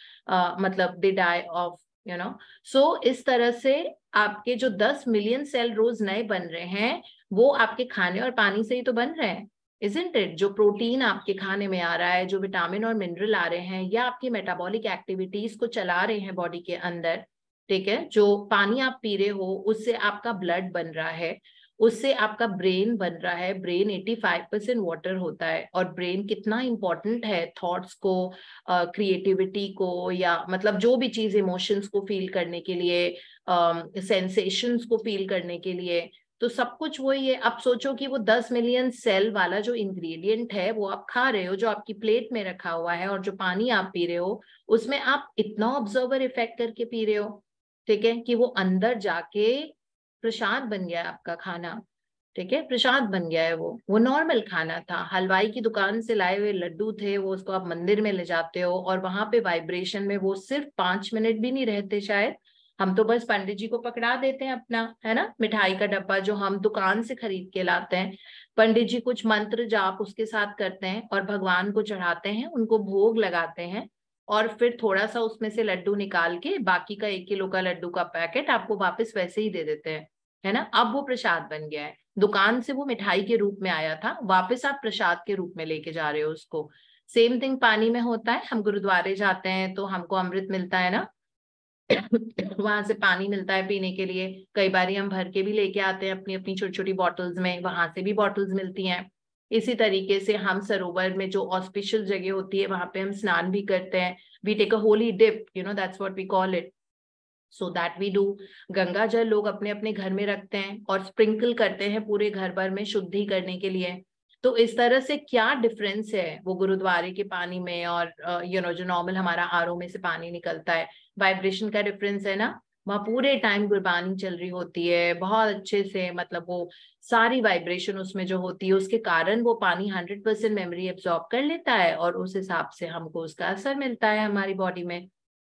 मतलब they die off, you know. So इस तरह से आपके जो 10 मिलियन सेल रोज नए बन रहे हैं वो आपके खाने और पानी से ही तो बन रहे हैं, isn't it? जो प्रोटीन आपके खाने में आ रहा है, जो विटामिन और मिनरल आ रहे हैं, या आपकी मेटाबॉलिक एक्टिविटीज को चला रहे हैं बॉडी के अंदर। ठीक है। जो पानी आप पी रहे हो उससे आपका ब्लड बन रहा है, उससे आपका ब्रेन बन रहा है। ब्रेन 85% वाटर होता है, और ब्रेन कितना इंपॉर्टेंट है थॉट्स को, क्रिएटिविटी को, या मतलब जो भी चीज इमोशंस को फील करने के लिए, सेंसेशंस को फील करने के लिए। तो सब कुछ वही है। अब सोचो कि वो 10 मिलियन सेल वाला जो इंग्रेडिएंट है वो आप खा रहे हो, जो आपकी प्लेट में रखा हुआ है, और जो पानी आप पी रहे हो उसमें आप इतना ऑब्जर्वर इफेक्ट करके पी रहे हो। ठीक है। कि वो अंदर जाके प्रसाद बन गया है आपका खाना। ठीक है। प्रसाद बन गया है वो नॉर्मल खाना था, हलवाई की दुकान से लाए हुए लड्डू थे, वो उसको आप मंदिर में ले जाते हो और वहां पे वाइब्रेशन में वो सिर्फ 5 मिनट भी नहीं रहते शायद। हम तो बस पंडित जी को पकड़ा देते हैं अपना, है ना, मिठाई का डब्बा जो हम दुकान से खरीद के लाते हैं। पंडित जी कुछ मंत्र जाप उसके साथ करते हैं और भगवान को चढ़ाते हैं, उनको भोग लगाते हैं, और फिर थोड़ा सा उसमें से लड्डू निकाल के बाकी का 1 किलो का लड्डू का पैकेट आपको वापस वैसे ही दे देते हैं, है ना। अब वो प्रसाद बन गया है। दुकान से वो मिठाई के रूप में आया था, वापस आप प्रसाद के रूप में लेके जा रहे हो उसको। सेम थिंग पानी में होता है। हम गुरुद्वारे जाते हैं तो हमको अमृत मिलता है ना, वहां से पानी मिलता है पीने के लिए। कई बार हम भर के भी लेके आते हैं अपनी अपनी छोटी छोटी बॉटल्स में, वहां से भी बॉटल्स मिलती हैं। इसी तरीके से हम सरोवर में जो ऑस्पिशियल जगह होती है वहां पे हम स्नान भी करते हैं। We take a holy dip, you know, that's what we call it, so that we do. Ganga जल लोग अपने अपने घर में रखते हैं और स्प्रिंकल करते हैं पूरे घर भर में शुद्धि करने के लिए। तो इस तरह से क्या डिफरेंस है वो गुरुद्वारे के पानी में और यू नो जो नॉर्मल हमारा RO में से पानी निकलता है। वाइब्रेशन का डिफरेंस है ना। वहाँ पूरे टाइम गुरबानी चल रही होती है बहुत अच्छे से, मतलब वो सारी वाइब्रेशन उसमें जो होती है उसके कारण वो पानी 100% मेमोरी एब्जॉर्ब कर लेता है, और उस हिसाब से हमको उसका असर मिलता है हमारी बॉडी में।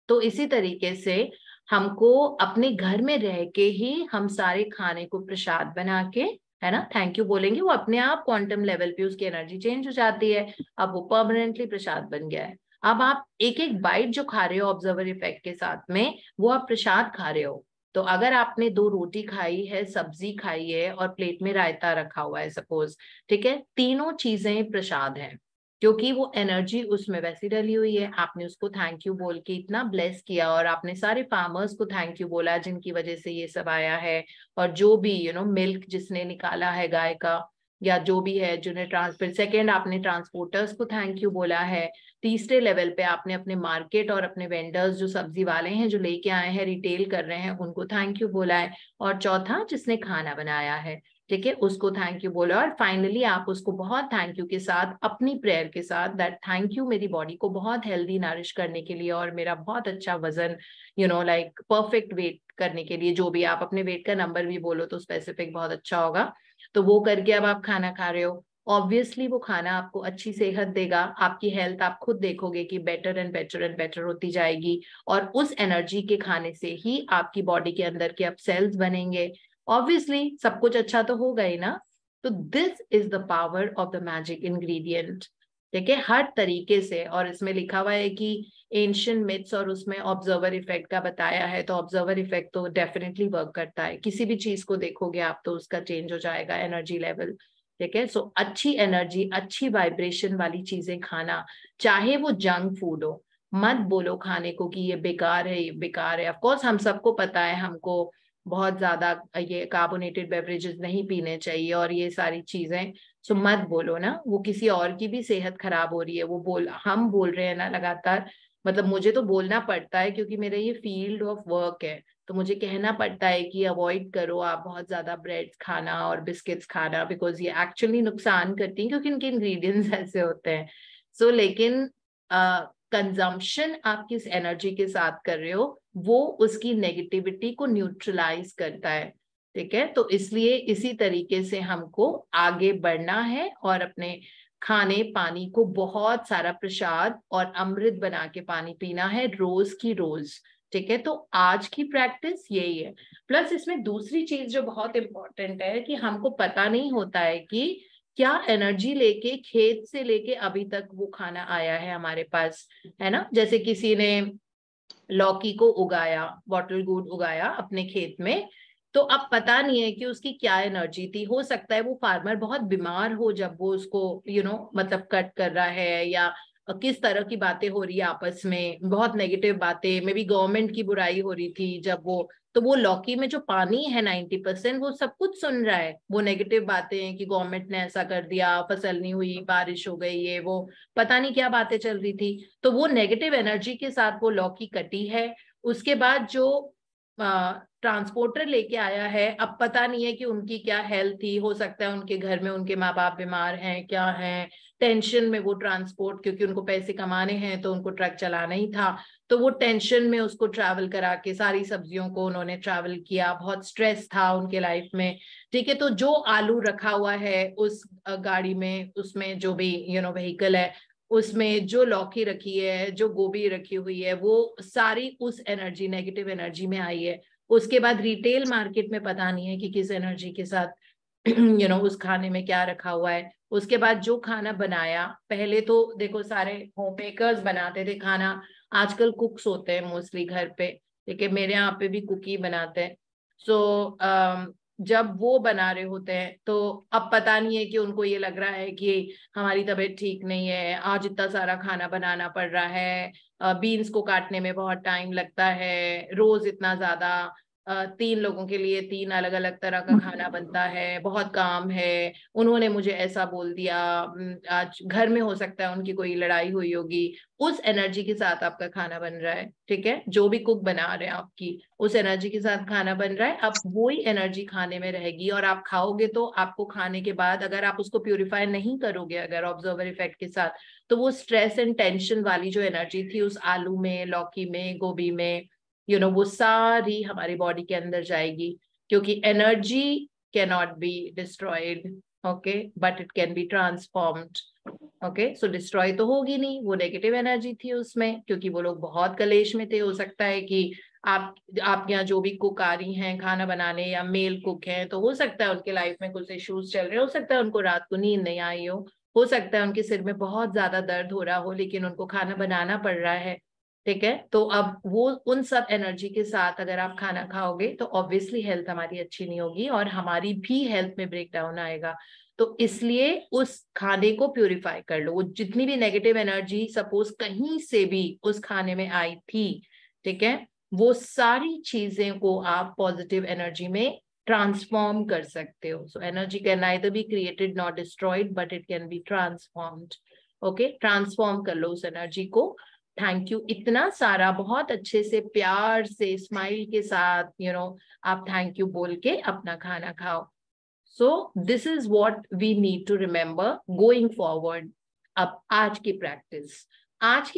तो इसी तरीके से हमको अपने घर में रह के ही हम सारे खाने को प्रसाद बना के, है ना, थैंक यू बोलेंगे, वो अपने आप क्वांटम लेवल पे उसकी एनर्जी चेंज हो जाती है। अब वो परमानेंटली प्रसाद बन गया है। अब आप एक एक बाइट जो खा रहे हो ऑब्जर्वर इफेक्ट के साथ में, वो आप प्रसाद खा रहे हो। तो अगर आपने 2 रोटी खाई है, सब्जी खाई है और प्लेट में रायता रखा हुआ है सपोज, ठीक है, तीनों चीजें प्रसाद हैं, क्योंकि वो एनर्जी उसमें वैसी डली हुई है। आपने उसको थैंक यू बोल के इतना ब्लेस किया, और आपने सारे फार्मर्स को थैंक यू बोला जिनकी वजह से ये सब आया है, और जो भी यू नो मिल्क जिसने निकाला है गाय का, या जो भी है जिन्हें ट्रांसपोर्ट, सेकेंड आपने ट्रांसपोर्टर्स को थैंक यू बोला है, तीसरे लेवल पे आपने अपने मार्केट और अपने वेंडर्स जो सब्जी वाले हैं जो लेके आए हैं रिटेल कर रहे हैं उनको थैंक यू बोला है, और चौथा जिसने खाना बनाया है, ठीक है, उसको थैंक यू बोला। और फाइनली आप उसको बहुत थैंक यू के साथ अपनी प्रेयर के साथ, दैट थैंक यू मेरी बॉडी को बहुत हेल्दी नरिश करने के लिए और मेरा बहुत अच्छा वजन, you know like perfect weight करने के लिए, जो भी आप अपने वेट का नंबर भी बोलो तो स्पेसिफिक बहुत अच्छा होगा। तो वो करके अब आप खाना खा रहे हो, ऑब्वियसली वो खाना आपको अच्छी सेहत देगा, आपकी हेल्थ आप खुद देखोगे कि better and better and better होती जाएगी, और उस एनर्जी के खाने से ही आपकी बॉडी के अंदर के अब सेल्स बनेंगे। ऑब्वियसली सब कुछ अच्छा तो होगा ही ना। तो this is the power of the magic ingredient, ठीक है, हर तरीके से। और इसमें लिखा हुआ है कि एंशिएंट मिथ्स और उसमें ऑब्जर्वर इफेक्ट का बताया है, तो ऑब्जर्वर इफेक्ट तो डेफिनेटली वर्क करता है। किसी भी चीज को देखोगे आप तो उसका चेंज हो जाएगा एनर्जी लेवल, ठीक है। सो अच्छी एनर्जी, अच्छी वाइब्रेशन वाली चीजें खाना, चाहे वो जंक फूड हो। मत बोलो खाने को कि ये बेकार है, ये बेकार है। ऑफ कोर्स हम सबको पता है हमको बहुत ज्यादा ये कार्बोनेटेड बेवरेजेस नहीं पीने चाहिए और ये सारी चीजें। सो मत बोलो ना, वो किसी और की भी सेहत खराब हो रही है, वो हम बोल रहे हैं ना लगातार मतलब मुझे तो बोलना पड़ता है क्योंकि मेरा ये फील्ड ऑफ वर्क है, तो मुझे कहना पड़ता है कि अवॉइड करो आप बहुत ज्यादा ब्रेड्स खाना और बिस्किट्स खाना, बिकॉज ये एक्चुअली नुकसान करती हैं क्योंकि इनके इंग्रेडिएंट्स ऐसे होते हैं। सो लेकिन कंजम्पशन आप किस एनर्जी के साथ कर रहे हो वो उसकी नेगेटिविटी को न्यूट्रलाइज करता है, ठीक है। तो इसलिए इसी तरीके से हमको आगे बढ़ना है और अपने खाने पानी को बहुत सारा प्रसाद और अमृत बना के पानी पीना है रोज की रोज, ठीक है। तो आज की प्रैक्टिस यही है। प्लस इसमें दूसरी चीज जो बहुत इंपॉर्टेंट है कि हमको पता नहीं होता है कि क्या एनर्जी लेके खेत से लेके अभी तक वो खाना आया है हमारे पास, है ना। जैसे किसी ने लौकी को उगाया, बॉटल गुड उगाया अपने खेत में, तो अब पता नहीं है कि उसकी क्या एनर्जी थी। हो सकता है वो फार्मर बहुत बीमार हो जब वो उसको मतलब कट कर रहा है, या किस तरह की बातें हो रही है आपस में, बहुत नेगेटिव बातें, मे बी गवर्नमेंट की बुराई हो रही थी जब वो, तो वो लौकी में जो पानी है 90% वो सब कुछ सुन रहा है, वो नेगेटिव बातें कि गवर्नमेंट ने ऐसा कर दिया, फसल नहीं हुई, बारिश हो गई, ये वो पता नहीं क्या बातें चल रही थी। तो वो नेगेटिव एनर्जी के साथ वो लौकी कटी है। उसके बाद जो ट्रांसपोर्टर लेके आया है, अब पता नहीं है कि उनकी क्या हेल्थ थी, हो सकता है उनके घर में उनके माँ बाप बीमार हैं, क्या हैं, टेंशन में वो ट्रांसपोर्ट, क्योंकि उनको पैसे कमाने हैं तो उनको ट्रक चलाना ही था, तो वो टेंशन में उसको ट्रैवल करा के सारी सब्जियों को उन्होंने ट्रैवल किया, बहुत स्ट्रेस था उनके लाइफ में, ठीक है। तो जो आलू रखा हुआ है उस गाड़ी में, उसमें जो भी व्हीकल है, उसमें जो लौकी रखी है, जो गोभी रखी हुई है, वो सारी उस एनर्जी, नेगेटिव एनर्जी में आई है। उसके बाद रिटेल मार्केट में पता नहीं है कि किस एनर्जी के साथ उस खाने में क्या रखा हुआ है। उसके बाद जो खाना बनाया, पहले तो देखो सारे होम मेकर्स बनाते थे खाना, आजकल कुक्स होते हैं मोस्टली घर पे, ठीक है। मेरे यहाँ पे भी कुक ही बनाते हैं। सो जब वो बना रहे होते हैं तो अब पता नहीं है कि उनको ये लग रहा है कि हमारी तबीयत ठीक नहीं है, आज इतना सारा खाना बनाना पड़ रहा है, बीन्स को काटने में बहुत टाइम लगता है, रोज इतना ज्यादा 3 लोगों के लिए 3 अलग अलग तरह का खाना बनता है, बहुत काम है, उन्होंने मुझे ऐसा बोल दिया, आज घर में हो सकता है उनकी कोई लड़ाई हुई होगी, उस एनर्जी के साथ आपका खाना बन रहा है, ठीक है। जो भी कुक बना रहे हैं आपकी उस एनर्जी के साथ खाना बन रहा है, अब वही एनर्जी खाने में रहेगी और आप खाओगे तो आपको खाने के बाद अगर आप उसको प्यूरिफाई नहीं करोगे अगर ऑब्जर्वर इफेक्ट के साथ, तो वो स्ट्रेस एंड टेंशन वाली जो एनर्जी थी उस आलू में, लौकी में, गोभी में, वो सारी हमारी बॉडी के अंदर जाएगी, क्योंकि energy can not be destroyed, okay, but it can be transformed, okay. So destroy तो होगी नहीं, वो नेगेटिव एनर्जी थी उसमें, क्योंकि वो लोग बहुत कलेश में थे। हो सकता है कि आपके यहाँ जो भी कुक आ रही हैं खाना बनाने या मेल कुक हैं, तो हो सकता है उनके लाइफ में कुछ इश्यूज चल रहे हो सकता है उनको रात को नींद नहीं आई हो सकता है उनके सिर में बहुत ज्यादा दर्द हो रहा हो, लेकिन उनको खाना बनाना पड़ रहा है, ठीक है। तो अब वो उन सब एनर्जी के साथ अगर आप खाना खाओगे तो ऑब्वियसली हेल्थ हमारी अच्छी नहीं होगी और हमारी भी हेल्थ में ब्रेकडाउन आएगा। तो इसलिए उस खाने को प्यूरिफाई कर लो, वो जितनी भी नेगेटिव एनर्जी सपोज कहीं से भी उस खाने में आई थी, ठीक है, वो सारी चीजें को आप पॉजिटिव एनर्जी में ट्रांसफॉर्म कर सकते हो। So energy can neither be created not destroyed but it can be transformed, okay. Transform कर लो उस एनर्जी को। थैंक यू इतना सारा, बहुत अच्छे से प्यार से स्माइल के साथ आप थैंक यू बोल के अपना खाना खाओ। So this is what we need to remember going forward. अब आज की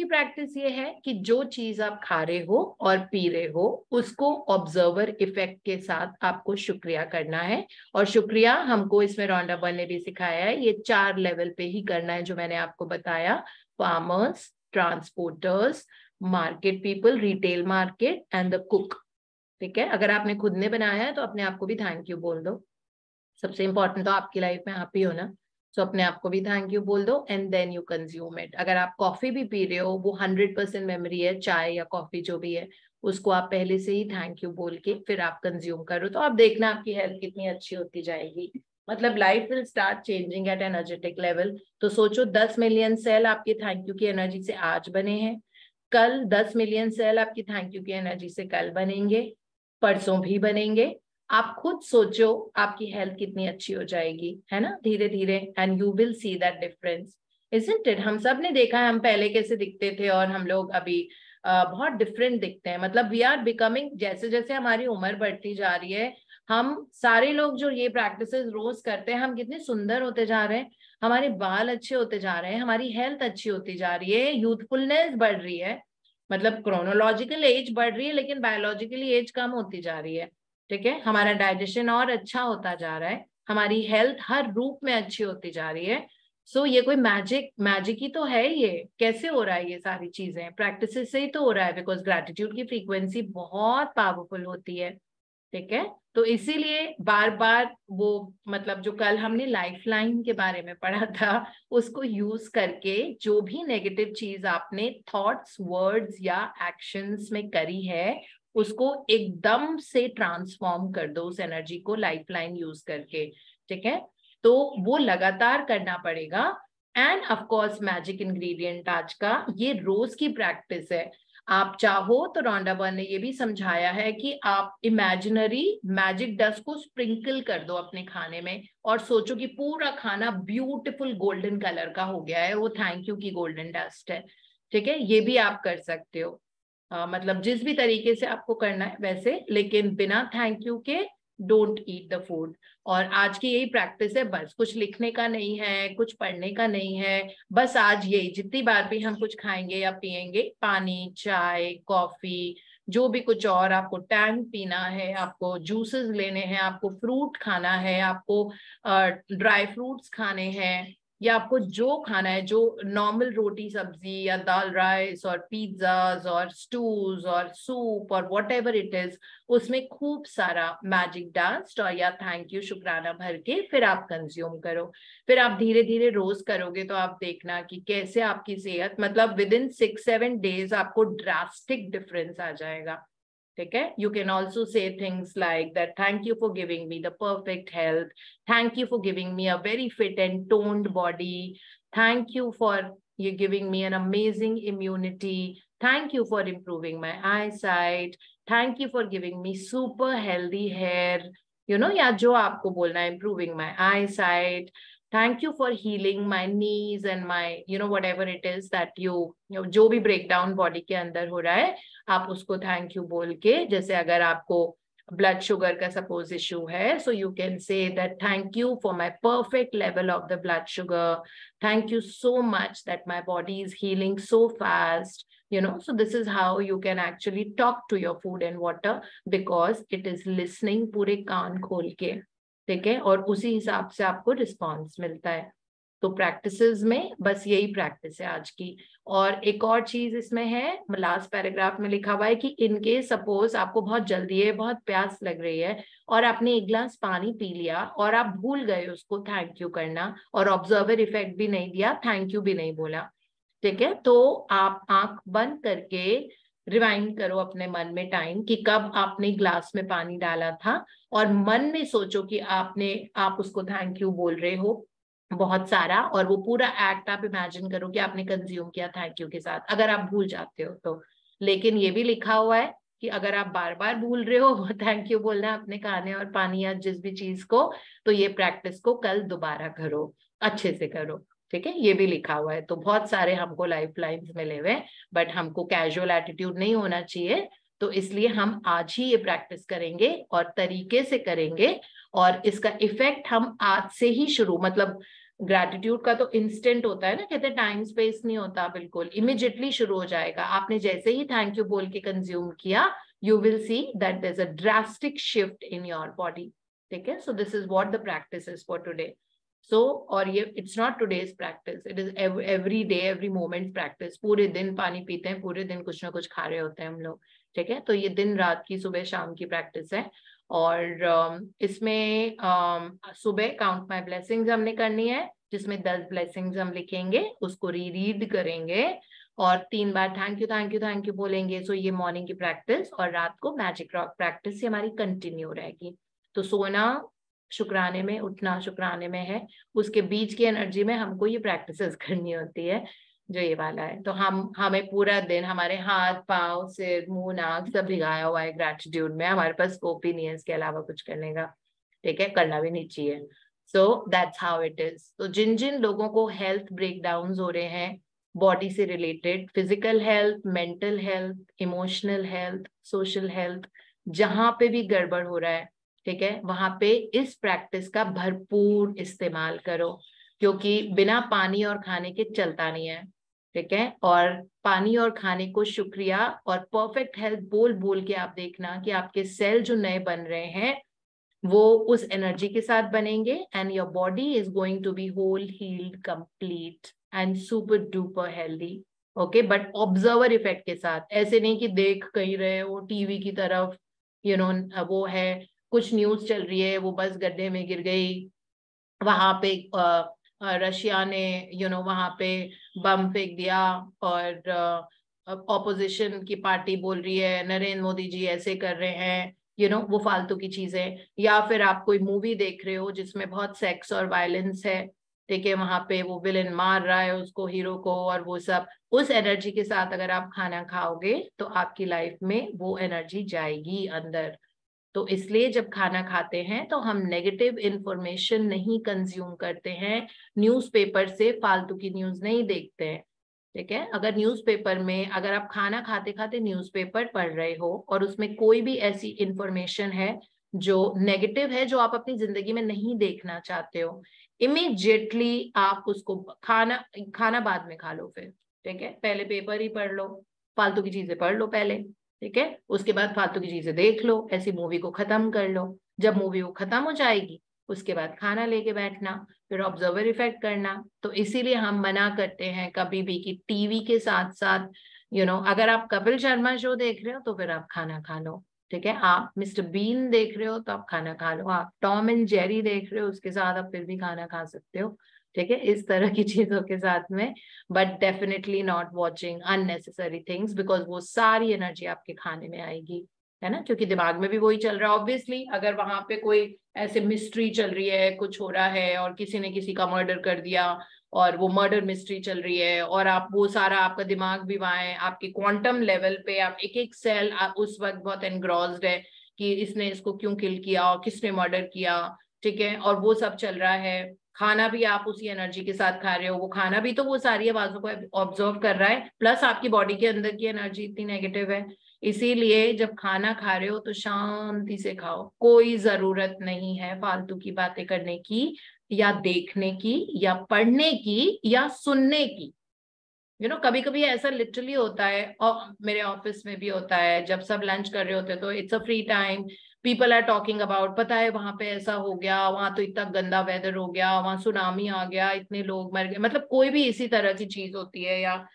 प्रैक्टिस ये है कि जो चीज आप खा रहे हो और पी रहे हो उसको ऑब्जर्वर इफेक्ट के साथ आपको शुक्रिया करना है। और शुक्रिया हमको इसमें रॉन्डा बर्न ने भी सिखाया है, ये 4 लेवल पे ही करना है जो मैंने आपको बताया, farmers, transporters, market people, retail market and the cook, ठीक है। अगर आपने खुद ने बनाया है तो अपने आप को भी थैंक यू बोल दो, सबसे इंपॉर्टेंट तो आपकी लाइफ में आप ही हो ना, सो अपने आप को भी थैंक यू बोल दो and then you consume it. अगर आप कॉफी भी पी रहे हो, वो 100% मेमोरी है, चाय या कॉफी जो भी है उसको आप पहले से ही थैंक यू बोल के फिर आप कंज्यूम करो, तो आप देखना आपकी हेल्थ कितनी अच्छी होती जाएगी। मतलब life will start changing at energetic level. तो सोचो 10 मिलियन सेल आपके थैंक यू की एनर्जी से आज बने हैं, कल 10 मिलियन सेल आपकी थैंक यू की एनर्जी से कल बनेंगे, परसों भी बनेंगे। आप खुद सोचो आपकी हेल्थ कितनी अच्छी हो जाएगी, है ना, धीरे धीरे, and you will see that difference. Isn't it? हम सब ने देखा है हम पहले कैसे दिखते थे और हम लोग अभी बहुत डिफरेंट दिखते हैं. मतलब वी आर बिकमिंग, जैसे जैसे हमारी उम्र बढ़ती जा रही है, हम सारे लोग जो ये प्रैक्टिसेस रोज करते हैं, हम कितने सुंदर होते जा रहे हैं, हमारे बाल अच्छे होते जा रहे हैं, हमारी हेल्थ अच्छी होती जा रही है, यूथफुलनेस बढ़ रही है. मतलब क्रोनोलॉजिकल एज बढ़ रही है लेकिन बायोलॉजिकली एज कम होती जा रही है. ठीक है, हमारा डाइजेशन और अच्छा होता जा रहा है, हमारी हेल्थ हर रूप में अच्छी होती जा रही है. सो ये कोई मैजिक ही तो है. ये कैसे हो रहा है? ये सारी चीजें प्रैक्टिस से ही तो हो रहा है, बिकॉज ग्रेटिट्यूड की फ्रीक्वेंसी बहुत पावरफुल होती है. ठीक है, तो इसीलिए बार बार वो, मतलब जो कल हमने लाइफलाइन के बारे में पढ़ा था, उसको यूज करके जो भी नेगेटिव चीज आपने थॉट्स, वर्ड्स या एक्शंस में करी है, उसको एकदम से ट्रांसफॉर्म कर दो उस एनर्जी को लाइफलाइन यूज करके. ठीक है, तो वो लगातार करना पड़ेगा. End of course magic ingredient आज का ये रोज की प्रैक्टिस है. आप चाहो तो रोंडा बर्न ने ये भी समझाया है कि आप इमेजिनरी मैजिक डस्ट को स्प्रिंकल कर दो अपने खाने में और सोचो कि पूरा खाना ब्यूटीफुल गोल्डन कलर का हो गया है, वो थैंक यू की गोल्डन डस्ट है. ठीक है, ये भी आप कर सकते हो. मतलब जिस भी तरीके से आपको करना है वैसे, लेकिन बिना थैंक यू के डोंट ईट द फूड. और आज की यही प्रैक्टिस है, बस कुछ लिखने का नहीं है, कुछ पढ़ने का नहीं है. बस आज यही, जितनी बार भी हम कुछ खाएंगे या पिएंगे, पानी, चाय, कॉफी, जो भी कुछ और आपको टैंग पीना है, आपको जूसेस लेने हैं, आपको फ्रूट खाना है, आपको ड्राई फ्रूट्स खाने हैं, या आपको जो खाना है, जो नॉर्मल रोटी सब्जी या दाल राइस और पिज्जाज और स्टूज और सूप और वॉट एवर इट इज, उसमें खूब सारा मैजिक डस्ट और या थैंक यू शुक्राना भर के फिर आप कंज्यूम करो. फिर आप धीरे धीरे रोज करोगे तो आप देखना कि कैसे आपकी सेहत, मतलब विद इन 6-7 डेज आपको ड्रास्टिक डिफरेंस आ जाएगा. ठीक है, you can also say things like that, thank you for giving me the perfect health, thank you for giving me a very fit and toned body, thank you for you giving me an amazing immunity, thank you for improving my eyesight, thank you for giving me super healthy hair, या जो आपको बोलना है, improving my eyesight, thank you for healing my knees and my whatever it is that जो भी breakdown body के अंदर हो रहा है, आप उसको थैंक यू बोल के, जैसे अगर आपको ब्लड शुगर का सपोज इशू है, so you can say that thank you for my perfect level of the blood sugar, thank you so much that my body is healing so fast. So this is how you can actually talk to your food and water, because it is listening पूरे कान खोल के. ठीक है, और उसी हिसाब से आपको रिस्पॉन्स मिलता है. तो प्रैक्टिसेस में बस यही प्रैक्टिस है आज की. और एक और चीज इसमें है, लास्ट पैराग्राफ में लिखा हुआ है कि इनके सपोज आपको बहुत जल्दी है, बहुत प्यास लग रही है, और आपने एक गिलास पानी पी लिया और आप भूल गए उसको थैंक यू करना, और ऑब्जर्वर इफेक्ट भी नहीं दिया, थैंक यू भी नहीं बोला. ठीक है, तो आप आंख बंद करके रिवाइंड करो अपने मन में टाइम कि कब आपने ग्लास में पानी डाला था, और मन में सोचो कि आप उसको थैंक यू बोल रहे हो बहुत सारा, और वो पूरा एक्ट आप इमेजिन करो कि आपने कंज्यूम किया थैंक यू के साथ, अगर आप भूल जाते हो तो. लेकिन ये भी लिखा हुआ है कि अगर आप बार बार भूल रहे हो थैंक यू बोलना अपने खाने और पानी या जिस भी चीज को, तो ये प्रैक्टिस को कल दोबारा करो, अच्छे से करो. ठीक है, ये भी लिखा हुआ है. तो बहुत सारे हमको लाइफ लाइन्स मिले हुए, बट हमको कैजुअल एटीट्यूड नहीं होना चाहिए. तो इसलिए हम आज ही ये प्रैक्टिस करेंगे और तरीके से करेंगे, और इसका इफेक्ट हम आज से ही शुरू, मतलब ग्रैटिट्यूड का तो इंस्टेंट होता है ना, कहते हैं टाइम स्पेस नहीं होता, बिल्कुल इमिडिएटली शुरू हो जाएगा. आपने जैसे ही थैंक यू बोल के कंज्यूम किया, you will see that there's a drastic shift in your body. ठीक है, so this is what the practice is for today. So, और ये it's not today's practice, it is every day, every moment practice. पूरे दिन पानी पीते हैं, पूरे दिन कुछ ना कुछ खा रहे होते हैं हम लोग. ठीक है, तो ये दिन रात की, सुबह शाम की प्रैक्टिस है. और इसमें सुबह काउंट माई ब्लेसिंग्स हमने करनी है, जिसमें 10 ब्लेसिंग्स हम लिखेंगे, उसको रीड करेंगे और 3 बार thank you thank you thank you बोलेंगे. सो ये मॉर्निंग की प्रैक्टिस, और रात को मैजिक रॉक प्रैक्टिस ये हमारी कंटिन्यू रहेगी. तो सोना शुक्राने में, उठना शुक्राने में है, उसके बीच की एनर्जी में हमको ये प्रैक्टिसेस करनी होती है, जो ये वाला है. तो हमें पूरा दिन हमारे हाथ, पाँव, सिर, मुंह, नाक सब भिगाया हुआ है ग्रैटिट्यूड में, हमारे पास स्कोप ही नहीं है इसके अलावा कुछ करने का. ठीक है, करना भी नहीं चाहिए. So that's how it is. तो जिन जिन लोगों को हेल्थ ब्रेकडाउन हो रहे हैं बॉडी से related, physical health, mental health, emotional health, social health, जहां पे भी गड़बड़ हो रहा है, ठीक है, वहां पे इस प्रैक्टिस का भरपूर इस्तेमाल करो, क्योंकि बिना पानी और खाने के चलता नहीं है, ठीक है। और पानी और खाने को शुक्रिया और परफेक्ट हेल्थ बोल बोल के आप देखना कि आपके सेल जो नए बन रहे हैं वो उस एनर्जी के साथ बनेंगे, and your body is going to be whole, healed, complete and super duper healthy. Okay, but observer effect के साथ, ऐसे नहीं कि देख कहीं रहे वो टीवी की तरफ, यू नो, वो है कुछ न्यूज चल रही है, वो बस गड्ढे में गिर गई, वहां पे रशिया ने वहां पे बम फेंक दिया, और ऑपोजिशन की पार्टी बोल रही है नरेंद्र मोदी जी ऐसे कर रहे हैं, वो फालतू की चीजें। या फिर आप कोई मूवी देख रहे हो जिसमें बहुत सेक्स और वायलेंस है, ठीक है, वहां पे वो विलेन मार रहा है उसको, हीरो को, और वो सब, उस एनर्जी के साथ अगर आप खाना खाओगे तो आपकी लाइफ में वो एनर्जी जाएगी अंदर। तो इसलिए जब खाना खाते हैं तो हम नेगेटिव इंफॉर्मेशन नहीं कंज्यूम करते हैं, न्यूज़पेपर से फालतू की न्यूज नहीं देखते हैं, ठीक है। अगर न्यूज़पेपर में, अगर आप खाना खाते खाते न्यूज़पेपर पढ़ रहे हो और उसमें कोई भी ऐसी इंफॉर्मेशन है जो नेगेटिव है, जो आप अपनी जिंदगी में नहीं देखना चाहते हो, इमीडिएटली आप उसको खाना खाना बाद में खा लो फिर, ठीक है। पहले पेपर ही पढ़ लो, फालतू की चीजें पढ़ लो पहले, ठीक है, उसके बाद फालतू की चीजें देख लो, ऐसी मूवी को खत्म कर लो। जब मूवी वो खत्म हो जाएगी उसके बाद खाना लेके बैठना, फिर ऑब्जर्वर इफेक्ट करना। तो इसीलिए हम मना करते हैं कभी भी कि टीवी के साथ साथ अगर आप कपिल शर्मा शो देख रहे हो तो फिर आप खाना खा लो, ठीक है। आप मिस्टर बीन देख रहे हो तो आप खाना खा लो, आप टॉम एंड जेरी देख रहे हो उसके साथ आप फिर भी खाना खा सकते हो, ठीक है, इस तरह की चीजों के साथ में। But definitely not watching unnecessary things, because वो सारी एनर्जी आपके खाने में आएगी, है ना, क्योंकि दिमाग में भी वही चल रहा है। ऑब्वियसली अगर वहां पे कोई ऐसे मिस्ट्री चल रही है, कुछ हो रहा है और किसी ने किसी का मर्डर कर दिया और वो मर्डर मिस्ट्री चल रही है, और आप वो सारा, आपका दिमाग भी वहां है, आपकी क्वांटम लेवल पे आप एक एक सेल आप उस वक्त बहुत एनग्रॉस्ड है कि इसने इसको क्यों किल किया और किसने मर्डर किया, ठीक है, और वो सब चल रहा है। खाना भी आप उसी एनर्जी के साथ खा रहे हो, वो खाना भी तो वो सारी आवाजों को ऑब्जर्व कर रहा है, प्लस आपकी बॉडी के अंदर की एनर्जी इतनी नेगेटिव है। इसीलिए जब खाना खा रहे हो तो शांति से खाओ, कोई जरूरत नहीं है फालतू की बातें करने की, या देखने की, या पढ़ने की, या सुनने की। कभी कभी ऐसा लिटरली होता है, और मेरे ऑफिस में भी होता है, जब सब लंच कर रहे होते हैं तो it's a free time, people are talking about, पता है वहां पे ऐसा हो गया, वहां तो इतना गंदा वेदर हो गया, वहां सुनामी आ गया, इतने लोग मर गए, मतलब कोई भी इसी तरह की चीज होती है, या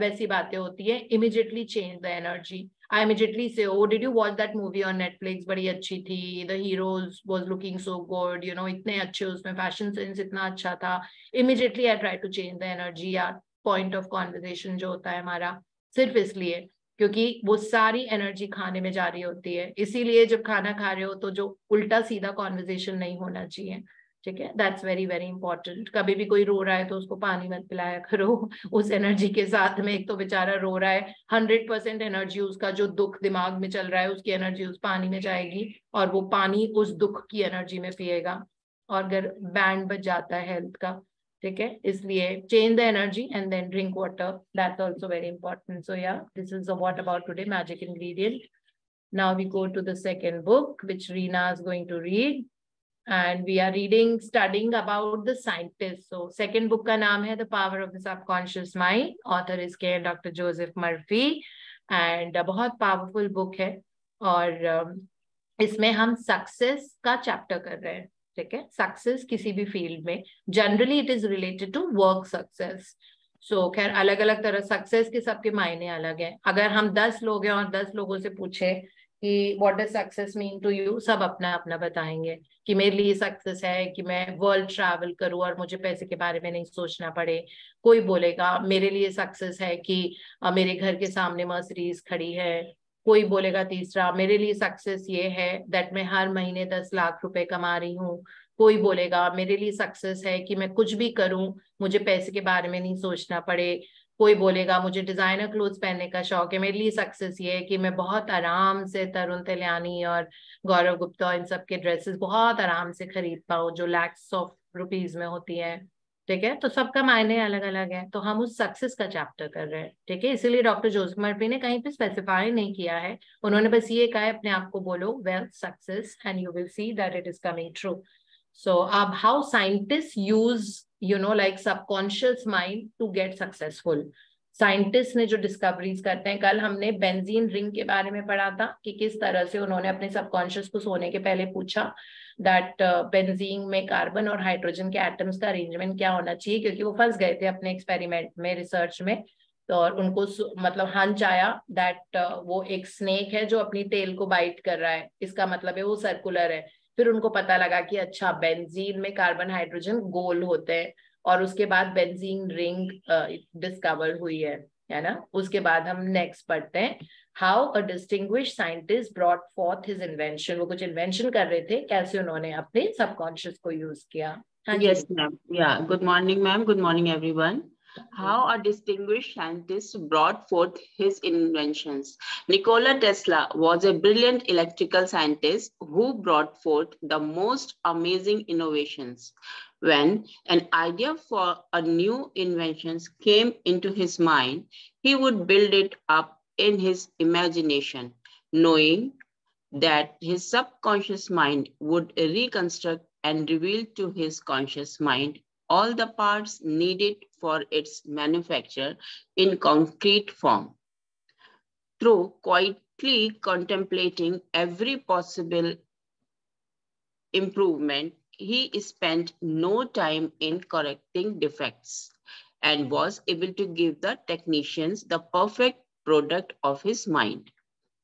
वैसी बातें होती है, immediately change the energy. I immediately say, oh did you watch that movie on Netflix, बड़ी अच्छी थी, the heroes was looking so good, इतने अच्छे, उसमें फैशन सेंस इतना अच्छा था। Immediately I try to change the energy, यार पॉइंट ऑफ कॉन्वर्जेशन जो होता है हमारा, सिर्फ इसलिए क्योंकि वो सारी एनर्जी खाने में जा रही होती है। इसीलिए जब खाना खा रहे हो तो जो उल्टा सीधा कॉन्वर्जेशन नहीं होना चाहिए, ठीक है, दैट्स वेरी वेरी इंपॉर्टेंट। कभी भी कोई रो रहा है तो उसको पानी मत पिलाया करो उस एनर्जी के साथ में, एक तो बेचारा रो रहा है, 100% एनर्जी उसका जो दुख दिमाग में चल रहा है उसकी एनर्जी उस पानी में जाएगी, और वो पानी उस दुख की एनर्जी में पिएगा, और अगर बैंड बज जाता है हेल्थ का, ठीक है। इसलिए change the energy and then drink water, that's also very important. So yeah this is what about today magic ingredient. Now we go to the second book which Reena is going to read, and we are reading, studying about the scientists. So second book का नाम है The Power of the Subconscious Mind, author is Dr. Joseph Murphy, and बहुत powerful book है, और इसमें हम सक्सेस का चैप्टर कर रहे हैं, ठीक है। सक्सेस किसी भी फील्ड में, generally it is related to work success. So खैर अलग अलग तरह सक्सेस के सबके मायने अलग है। अगर हम 10 लोग हैं और 10 लोगों से पूछे कि what does success mean to you, सब अपना अपना बताएंगे कि मेरे लिए सक्सेस है कि मैं वर्ल्ड ट्रैवल करूं और मुझे पैसे के बारे में नहीं सोचना पड़े। कोई बोलेगा मेरे लिए सक्सेस है कि मेरे घर के सामने मर्सिडीज खड़ी है। कोई बोलेगा तीसरा मेरे लिए सक्सेस ये है दैट मैं हर महीने 10 लाख रुपए कमा रही हूँ। कोई बोलेगा मेरे लिए सक्सेस है कि मैं कुछ भी करूं मुझे पैसे के बारे में नहीं सोचना पड़े। कोई बोलेगा मुझे डिजाइनर क्लोथ्स पहनने का शौक है, मेरे लिए सक्सेस ये है कि मैं बहुत आराम से तरुण तल्यानी और गौरव गुप्ता इन सब के ड्रेसेस बहुत आराम से खरीद पाऊँ जो लैक्स ऑफ रुपीज में होती है। ठीक है, तो सबका मायने अलग अलग है, तो हम उस सक्सेस का चैप्टर कर रहे हैं। ठीक है, इसीलिए डॉक्टर जोसेफ मर्फी ने कहीं पे स्पेसिफाई नहीं किया है, उन्होंने बस ये कहा है अपने आप को बोलो wealth success and you will see that it is coming true. So, how scientists use, like subconscious mind to get successful. Scientist ने जो डिस्कवरीज करते हैं, कल हमने बेंजीन रिंग के बारे में पढ़ा था कि किस तरह से उन्होंने अपने सबकॉन्शियस को सोने के पहले पूछा दैट बेंजीन में कार्बन और हाइड्रोजन के एटम्स का अरेंजमेंट क्या होना चाहिए, क्योंकि वो फंस गए थे अपने एक्सपेरिमेंट में, रिसर्च में। तो और उनको मतलब हंच आया दैट वो एक स्नेक है जो अपनी टेल को बाइट कर रहा है, इसका मतलब है वो सर्कुलर है। फिर उनको पता लगा कि अच्छा बेंजीन में कार्बन हाइड्रोजन गोल होते हैं, और उसके बाद बेंजीन रिंग डिस्कवर हुई है ना। उसके बाद हम नेक्स्ट पढ़ते हैं how a distinguished scientist brought forth his invention. वो कुछ इन्वेंशन कर रहे थे, कैसे उन्होंने अपने सबकॉन्शियस को यूज किया। Yes, ma'am. Yeah. Good morning, ma'am. Good morning, everyone. How a distinguished scientist brought forth his inventions. Nikola Tesla was a brilliant electrical scientist who brought forth the most amazing innovations. When an idea for a new invention came into his mind, he would build it up in his imagination, knowing that his subconscious mind would reconstruct and reveal to his conscious mind all the parts needed for its manufacture in concrete form. Through quietly contemplating every possible improvement, he spent no time in correcting defects and was able to give the technicians the perfect product of his mind.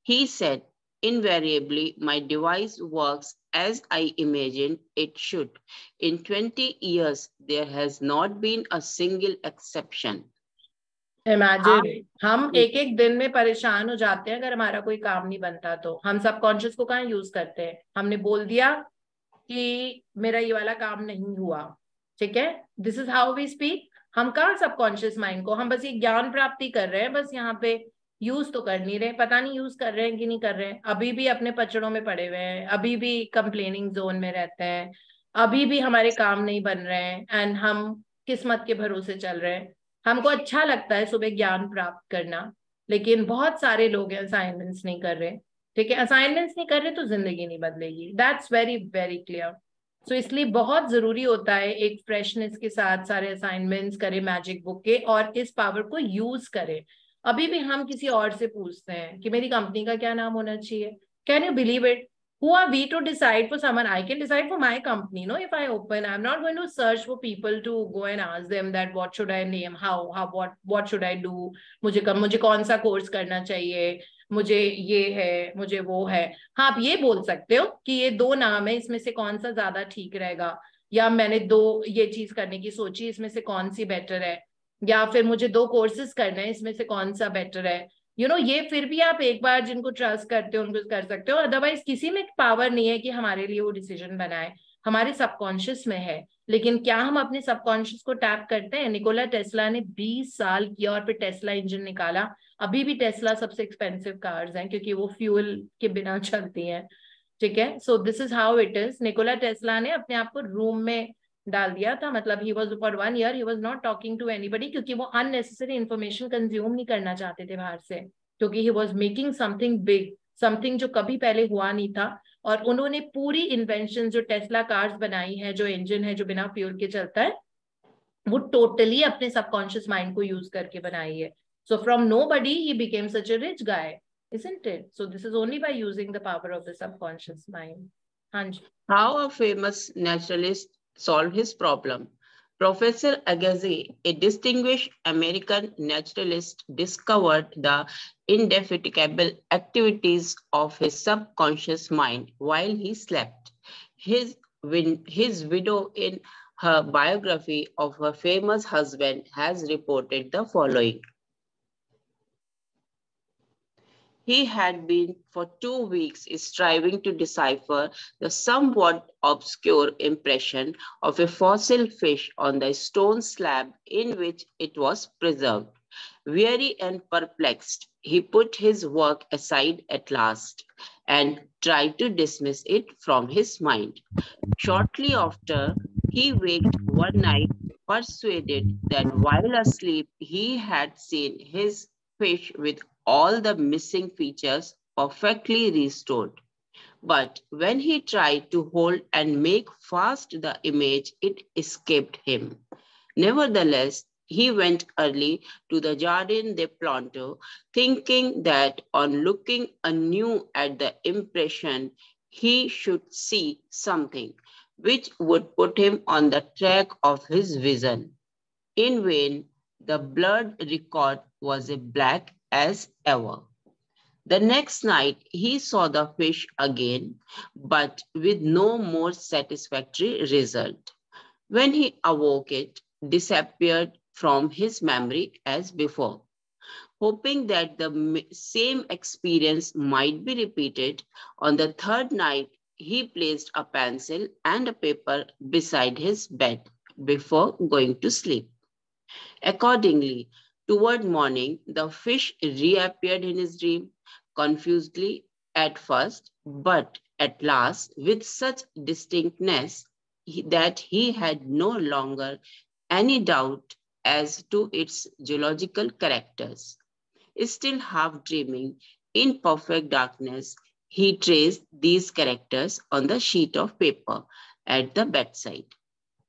He said, invariably, my device works as I imagined it should. In 20 years, there has not been a single exception. Imagine हम एक एक दिन में परेशान हो जाते हैं अगर हमारा कोई काम नहीं बनता तो। हम सबकॉन्शियस को कहाँ यूज करते हैं, हमने बोल दिया कि मेरा ये वाला काम नहीं हुआ। ठीक है, this is how we speak. हम कहाँ सबकॉन्शियस माइंड को, हम बस ये ज्ञान प्राप्ति कर रहे हैं, बस यहाँ पे यूज तो कर नहीं रहे, पता नहीं यूज कर रहे हैं कि नहीं कर रहे हैं। अभी भी अपने पचड़ों में पड़े हुए हैं, अभी भी कंप्लेनिंग जोन में रहते हैं, अभी भी हमारे काम नहीं बन रहे हैं, एंड हम किस्मत के भरोसे चल रहे हैं। हमको अच्छा लगता है सुबह ज्ञान प्राप्त करना, लेकिन बहुत सारे लोग असाइनमेंट्स नहीं कर रहे। ठीक है, असाइनमेंट्स नहीं कर रहे तो जिंदगी नहीं बदलेगी, दैट्स वेरी वेरी क्लियर। सो इसलिए बहुत जरूरी होता है एक फ्रेशनेस के साथ सारे असाइनमेंट्स करें मैजिक बुक के, और इस पावर को यूज करें। अभी भी हम किसी और से पूछते हैं कि मेरी कंपनी का क्या नाम होना चाहिए। Can you believe it? Who are we to decide for someone? I can decide for my company. No, if I open, I'm not going to search for people to go and ask them that what should I name, what should I do? मुझे कौन सा कोर्स करना चाहिए, मुझे ये है, मुझे वो है। हाँ, आप ये बोल सकते हो कि ये दो नाम है, इसमें से कौन सा ज्यादा ठीक रहेगा, या मैंने दो ये चीज करने की सोची, इसमें से कौन सी बेटर है, या फिर मुझे दो कोर्सेज करने हैं, इसमें से कौन सा बेटर है। ये फिर भी आप एक बार जिनको ट्रस्ट करते हो उनको कर सकते हो, अदरवाइज किसी में पावर नहीं है कि हमारे लिए वो डिसीजन बनाए, हमारे सबकॉन्शियस में है। लेकिन क्या हम अपने सबकॉन्शियस को टैप करते हैं? निकोला टेस्ला ने 20 साल किया और फिर टेस्ला इंजन निकाला। अभी भी टेस्ला सबसे एक्सपेंसिव कार्स हैं क्योंकि वो फ्यूल के बिना चलती हैं। ठीक है, सो this is how it is. Nikola Tesla ने अपने आप को रूम में डाल दिया था, मतलब he was for 1 year he was not talking to anybody, क्योंकि वो अननेसेसरी इंफॉर्मेशन कंज्यूम नहीं करना चाहते थे बाहर से, क्योंकि he was making something big, something जो कभी पहले हुआ नहीं था। और उन्होंने पूरी इन्वेंशन जो टेस्ला कार्स बनाई है, जो इंजन है जो बिना फ्यूल के चलता है, वो टोटली अपने सबकॉन्शियस माइंड को यूज करके बनाई है। So from nobody he became such a rich guy, isn't it? So this is only by using the power of the subconscious mind. Hanji. How a famous naturalist solved his problem. Professor Agassiz, a distinguished American naturalist, discovered the indefatigable activities of his subconscious mind while he slept. His widow, in her biography of her famous husband, has reported the following. He had been for 2 weeks striving to decipher the somewhat obscure impression of a fossil fish on the stone slab in which it was preserved. Weary and perplexed, he put his work aside at last and tried to dismiss it from his mind. Shortly after, he waked one night, persuaded that while asleep he had seen his fish with all the missing features perfectly restored. But when he tried to hold and make fast the image, it escaped him. Nevertheless, he went early to the Jardin des Plantes, thinking that on looking anew at the impression, he should see something which would put him on the track of his vision. In vain, the blurred record was as black as ever. The next night, he saw the fish again, but with no more satisfactory result. When he awoke, it disappeared from his memory as before. Hoping that the same experience might be repeated, on the third night, he placed a pencil and a paper beside his bed before going to sleep. Accordingly, toward morning, the fish reappeared in his dream, confusedly at first, but at last with such distinctness that he had no longer any doubt as to its geological characters. Still half dreaming, in perfect darkness, he traced these characters on the sheet of paper at the bedside.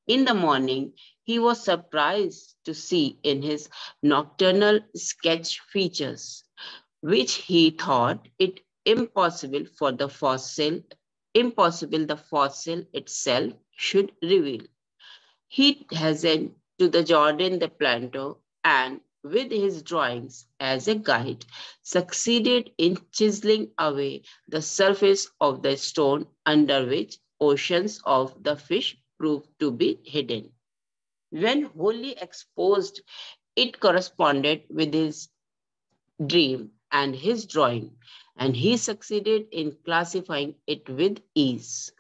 In the morning, he was surprised to see in his nocturnal sketch features, which he thought it impossible the fossil itself should reveal. He hastened to the Jardin des Plantes and, with his drawings as a guide, succeeded in chiseling away the surface of the stone under which oceans of the fish proved to be hidden. When wholly exposed, it corresponded with his dream and his drawing, and he succeeded in classifying it with ease.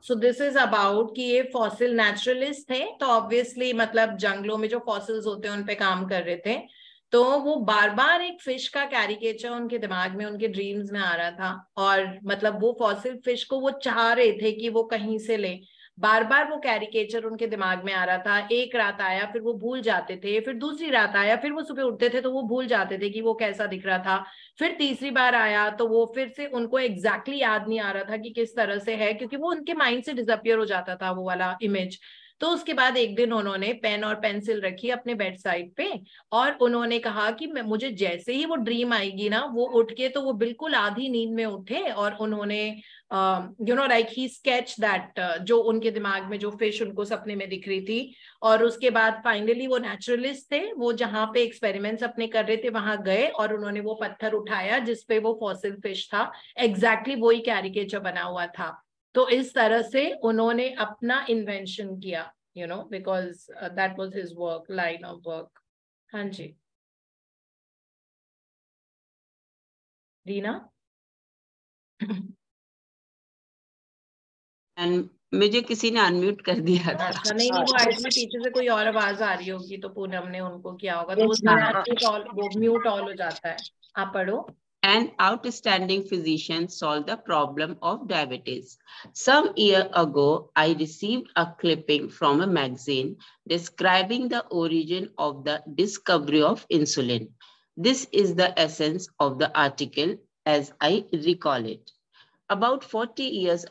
So this is about कि ये फॉसिल नेचुरलिस्ट थे, तो ऑब्वियसली मतलब जंगलों में जो फॉसिल्स होते हैं उन पे काम कर रहे थे, तो वो बार बार एक फिश का कैरिकेचर उनके दिमाग में, उनके ड्रीम्स में आ रहा था, और मतलब वो फॉसिल फिश को वो चाह रहे थे कि वो कहीं से ले, बार बार वो कैरिकेचर उनके दिमाग में आ रहा था। एक रात आया, फिर वो भूल जाते थे, फिर दूसरी रात आया, फिर वो सुबह उठते थे तो वो भूल जाते थे कि वो कैसा दिख रहा था, फिर तीसरी बार आया तो वो फिर से उनको एग्जैक्टली याद नहीं आ रहा था कि किस तरह से है, क्योंकि वो उनके माइंड से डिसअपियर हो जाता था वो वाला इमेज। तो उसके बाद एक दिन उन्होंने पेन और पेंसिल रखी अपने बेड साइड पे, और उन्होंने कहा कि मुझे जैसे ही वो ड्रीम आएगी ना, वो उठ के, तो वो बिल्कुल आधी नींद में उठे और उन्होंने लाइक ही स्केच दैट, जो उनके दिमाग में जो फिश उनको सपने में दिख रही थी। और उसके बाद फाइनली वो नेचुरलिस्ट थे, वो जहां पे एक्सपेरिमेंट्स अपने कर रहे थे वहां गए और उन्होंने वो पत्थर उठाया जिसपे वो फॉसिल फिश था, एग्जैक्टली वही कैरिकेचर बना हुआ था। तो इस तरह से उन्होंने अपना इन्वेंशन किया, because that was his work, line of work. हाँ जी रीना। मुझे किसी ने अनम्यूट कर दिया था। अच्छा, नहीं वो एक्चुअली पीछे से कोई और आवाज आ रही होगी तो पूनम ने उनको किया होगा, तो वो म्यूट ऑल हो जाता है। आप पढ़ो। An outstanding physician solved the problem of diabetes. Some years ago, I received a clipping from a magazine describing the origin of the discovery of insulin. This is the essence of the article as I recall it. About 40 years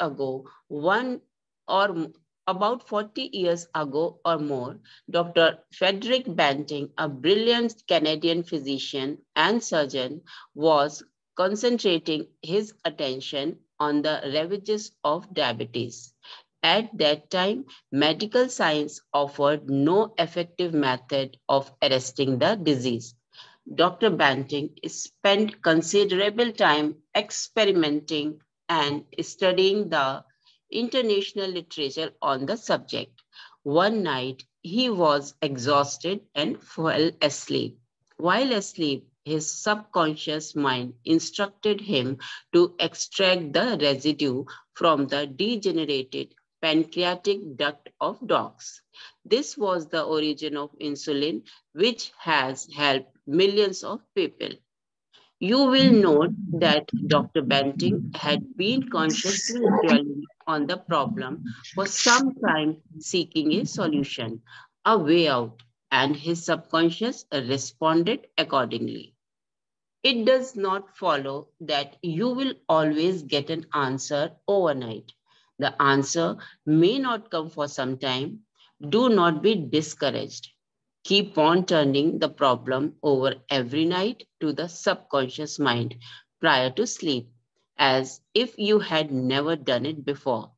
ago or more, Dr. Frederick Banting, a brilliant Canadian physician and surgeon, was concentrating his attention on the ravages of diabetes. At that time, medical science offered no effective method of arresting the disease. Dr. Banting spent considerable time experimenting and studying the international literature on the subject. One night, he was exhausted and fell asleep. While asleep, his subconscious mind instructed him to extract the residue from the degenerated pancreatic duct of dogs. This was the origin of insulin, which has helped millions of people. You will note that Dr. Banting had been consciously dwelling on the problem for some time, seeking a solution, a way out, and his subconscious responded accordingly. It does not follow that you will always get an answer overnight. The answer may not come for some time. Do not be discouraged. Keep on turning the problem over every night to the subconscious mind prior to sleep, as if you had never done it before.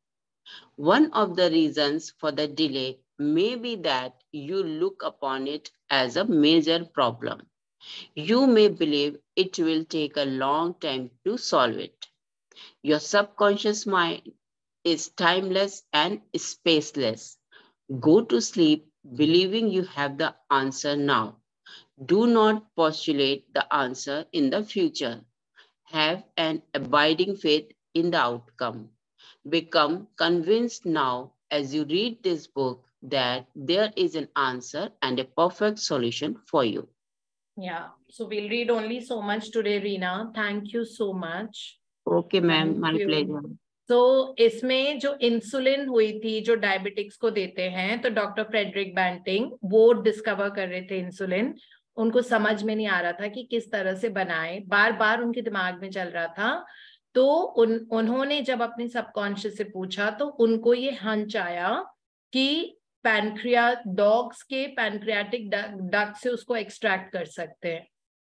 One of the reasons for the delay may be that you look upon it as a major problem. You may believe it will take a long time to solve it. Your subconscious mind is timeless and spaceless. Go to sleep believing you have the answer now. Do not postulate the answer in the future. Have an abiding faith in the outcome. Become convinced now as you read this book that there is an answer and a perfect solution for you. Yeah, so we'll read only so much today, Reena. Thank you so much. Okay, ma'am, Thank my you. pleasure. तो इसमें जो इंसुलिन हुई थी जो डायबिटिक्स को देते हैं, तो डॉक्टर फ्रेडरिक बैंटिंग वो डिस्कवर कर रहे थे इंसुलिन. उनको समझ में नहीं आ रहा था कि किस तरह से बनाए, बार बार उनके दिमाग में चल रहा था. तो उन्होंने जब अपने सबकॉन्शियस से पूछा तो उनको ये हंच आया कि डॉग्स के पैनक्रियाटिक डक्ट से उसको एक्सट्रैक्ट कर सकते हैं.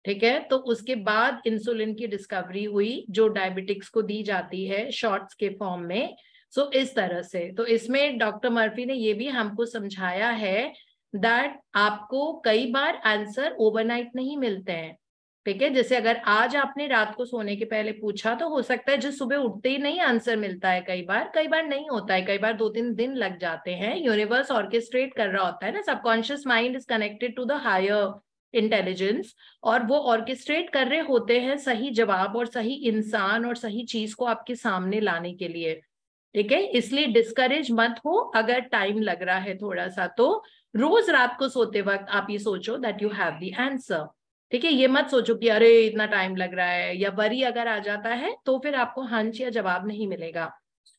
ठीक है, तो उसके बाद इंसुलिन की डिस्कवरी हुई जो डायबिटिक्स को दी जाती है शॉट्स के फॉर्म में. सो इस तरह से तो इसमें डॉक्टर मर्फी ने ये भी हमको समझाया है दैट आपको कई बार आंसर ओवरनाइट नहीं मिलते हैं. ठीक है, जैसे अगर आज आपने रात को सोने के पहले पूछा तो हो सकता है जो सुबह उठते ही नहीं आंसर मिलता है. कई बार नहीं होता है, कई बार 2-3 दिन लग जाते हैं. यूनिवर्स ऑर्केस्ट्रेट कर रहा होता है ना. Subconscious mind is connected to the higher intelligence और वो ऑर्केस्ट्रेट कर रहे होते हैं सही जवाब और सही इंसान और सही चीज को आपके सामने लाने के लिए. ठीक है, इसलिए डिस्करेज मत हो अगर टाइम लग रहा है थोड़ा सा. तो रोज रात को सोते वक्त आप ये सोचो that you have the answer. ठीक है, ये मत सोचो कि अरे इतना टाइम लग रहा है, या वरी अगर आ जाता है तो फिर आपको हंच या जवाब नहीं मिलेगा.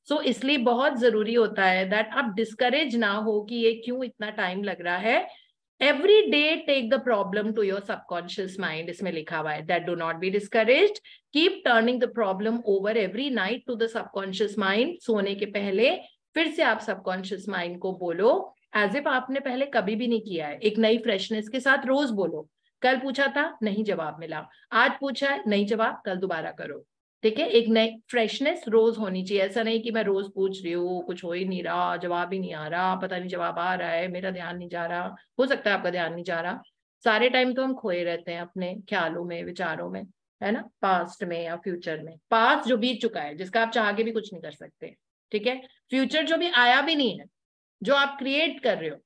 सो इसलिए बहुत जरूरी होता है दैट आप डिस्करेज ना हो कि ये क्यों इतना टाइम लग रहा है. Every day take the problem to your subconscious mind. इसमें लिखा हुआ है that do not be discouraged. Keep turning the problem over every night to the subconscious mind. सोने के पहले फिर से आप subconscious mind को बोलो as if आपने पहले कभी भी नहीं किया है. एक नई फ्रेशनेस के साथ रोज बोलो. कल पूछा था नहीं जवाब मिला, आज पूछा है नहीं जवाब, कल दोबारा करो. ठीक है, एक नई फ्रेशनेस रोज होनी चाहिए. ऐसा नहीं कि मैं रोज पूछ रही हूँ, कुछ हो ही नहीं रहा, जवाब ही नहीं आ रहा, पता नहीं जवाब आ रहा है, मेरा ध्यान नहीं जा रहा. हो सकता है आपका ध्यान नहीं जा रहा. सारे टाइम तो हम खोए रहते हैं अपने ख्यालों में, विचारों में, है ना, पास्ट में या फ्यूचर में. पास्ट जो बीत चुका है, जिसका आप चाह के भी कुछ नहीं कर सकते. ठीक है, फ्यूचर जो भी आया भी नहीं है, जो आप क्रिएट कर रहे हो,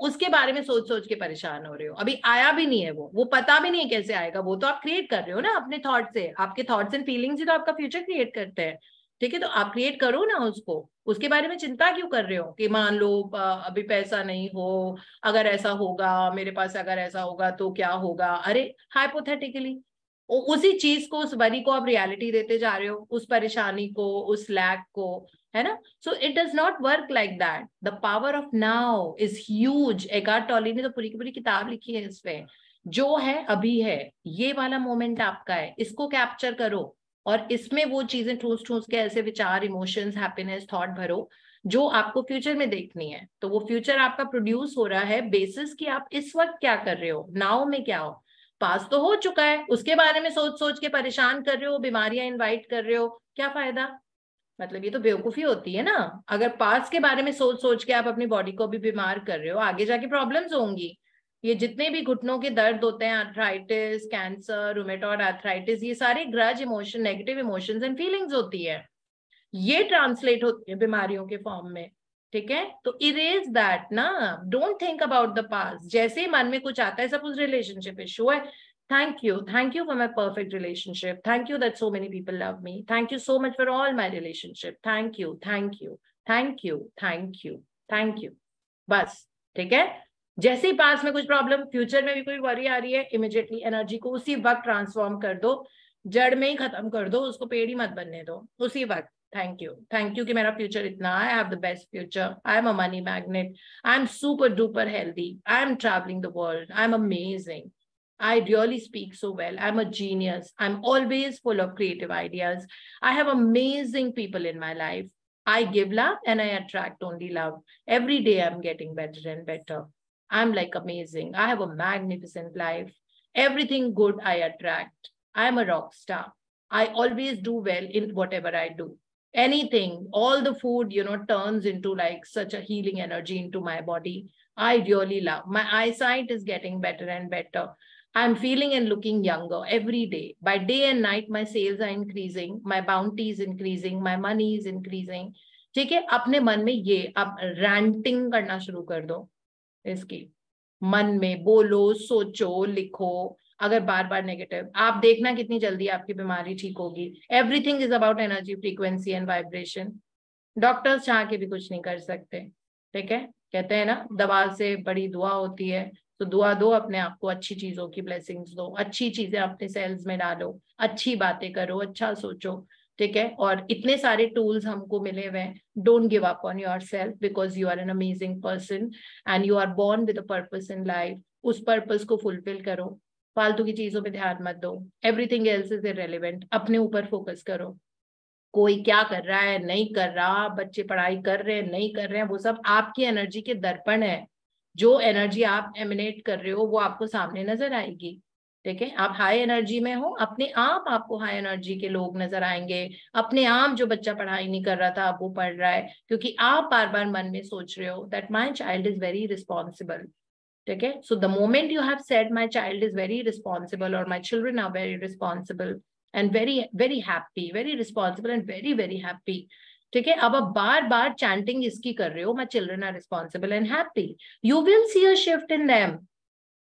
उसके बारे में सोच सोच के परेशान हो रहे हो. अभी आया भी नहीं है, वो पता भी नहीं है कैसे आएगा. वो तो आप क्रिएट कर रहे हो ना अपने थॉट से. आपके थॉट्स एंड फीलिंग्स ही तो आपका फ्यूचर क्रिएट करते हैं. ठीक है, तो आप क्रिएट करो ना उसको. उसके बारे में चिंता क्यों कर रहे हो कि मान लो अभी पैसा नहीं हो, अगर ऐसा होगा मेरे पास, अगर ऐसा होगा तो क्या होगा. अरे हाइपोथेटिकली उसी चीज को, उस वरी को आप रियलिटी देते जा रहे हो, उस परेशानी को, उस लैक को, है ना. So it does not work like that. The power of now is huge. Eckhart Tolle ने तो पूरी की पूरी किताब लिखी है इस पे. जो है अभी है, ये वाला मोमेंट आपका है, इसको कैप्चर करो और इसमें वो चीजें ठूस ठूस के ऐसे विचार, इमोशंस, हैप्पीनेस, थॉट भरो जो आपको फ्यूचर में देखनी है. तो वो फ्यूचर आपका प्रोड्यूस हो रहा है बेसिस कि आप इस वक्त क्या कर रहे हो, नाउ में क्या हो. पास तो हो चुका है, उसके बारे में सोच सोच के परेशान कर रहे हो, बीमारियां इनवाइट कर रहे हो, क्या फायदा. मतलब ये तो बेवकूफी होती है ना. अगर पास के बारे में सोच सोच के आप अपनी बॉडी को भी बीमार कर रहे हो, आगे जाके प्रॉब्लम्स होंगी. ये जितने भी घुटनों के दर्द होते हैं, आर्थराइटिस, कैंसर, रूमेटॉइड आर्थराइटिस, ये सारे grudge emotion, negative emotions and feelings होती है. ये ट्रांसलेट होती है बीमारियों के फॉर्म में. ठीक है, तो इरेज दैट ना. Don't think about the past. जैसे ही मन में कुछ आता है, सपोज रिलेशनशिप इशू है, thank you for my perfect relationship, thank you that so many people love me, thank you so much for all my relationship, thank you. बस. ठीक है, जैसे ही पास में कुछ प्रॉब्लम, फ्यूचर में भी कोई वरी आ रही है, इमिडिएटली एनर्जी को उसी वक्त ट्रांसफॉर्म कर दो, जड़ में ही खत्म कर दो उसको, पेड़ ही मत बनने दो उसी वक्त। थैंक यू कि मेरा फ्यूचर इतना, I have the best future, I am a money magnet, I am super duper healthy, I am travelling the world, I am amazing, I really speak so well, I'm a genius, I'm always full of creative ideas, I have amazing people in my life, I give love and I attract only love, every day I'm getting better and better, I'm like amazing, I have a magnificent life, everything good I attract, I'm a rock star, I always do well in whatever I do, anything, all the food, turns into like such a healing energy into my body, I really love, my eyesight is getting better and better, I'm feeling and looking younger every day. By day and night, my sales are increasing, my bounty is increasing, my money is increasing. ठीक है, अपने मन में ये अब रैंटिंग करना शुरू कर दो, इसकी मन में बोलो, सोचो, लिखो। अगर बार बार नेगेटिव, आप देखना कितनी जल्दी आपकी बीमारी ठीक होगी। Everything is about energy, frequency and vibration. Doctors चाह के भी कुछ नहीं कर सकते, ठीक है। कहते हैं ना, दवा से बड़ी दुआ होती है, तो दुआ दो अपने आप को, अच्छी चीजों की ब्लेसिंग्स दो, अच्छी चीजें अपने सेल्स में डालो, अच्छी बातें करो, अच्छा सोचो, ठीक है। और इतने सारे टूल्स हमको मिले हुए हैं। Don't give up on yourself because you are an amazing person and you are born with a purpose in life. उस पर्पस को फुलफिल करो, फालतू की चीजों पे ध्यान मत दो। एवरीथिंग एल्स इज इररिलेवेंट, अपने ऊपर फोकस करो। कोई क्या कर रहा है, नहीं कर रहा, बच्चे पढ़ाई कर रहे हैं, नहीं कर रहे हैं, वो सब आपकी एनर्जी के दर्पण है। जो एनर्जी आप एमिनेट कर रहे हो वो आपको सामने नजर आएगी, ठीक है। आप हाई एनर्जी में हो, अपने आप आपको हाई एनर्जी के लोग नजर आएंगे। अपने आप जो बच्चा पढ़ाई नहीं कर रहा था अब वो पढ़ रहा है, क्योंकि आप बार बार मन में सोच रहे हो that my child is very responsible, ठीक है। So the moment you have said my child is very responsible और my children are very responsible and very very happy, very responsible and very very happy, ठीक है। अब आप बार बार चैंटिंग इसकी कर रहे हो, my children are responsible and happy, you will see a shift in them.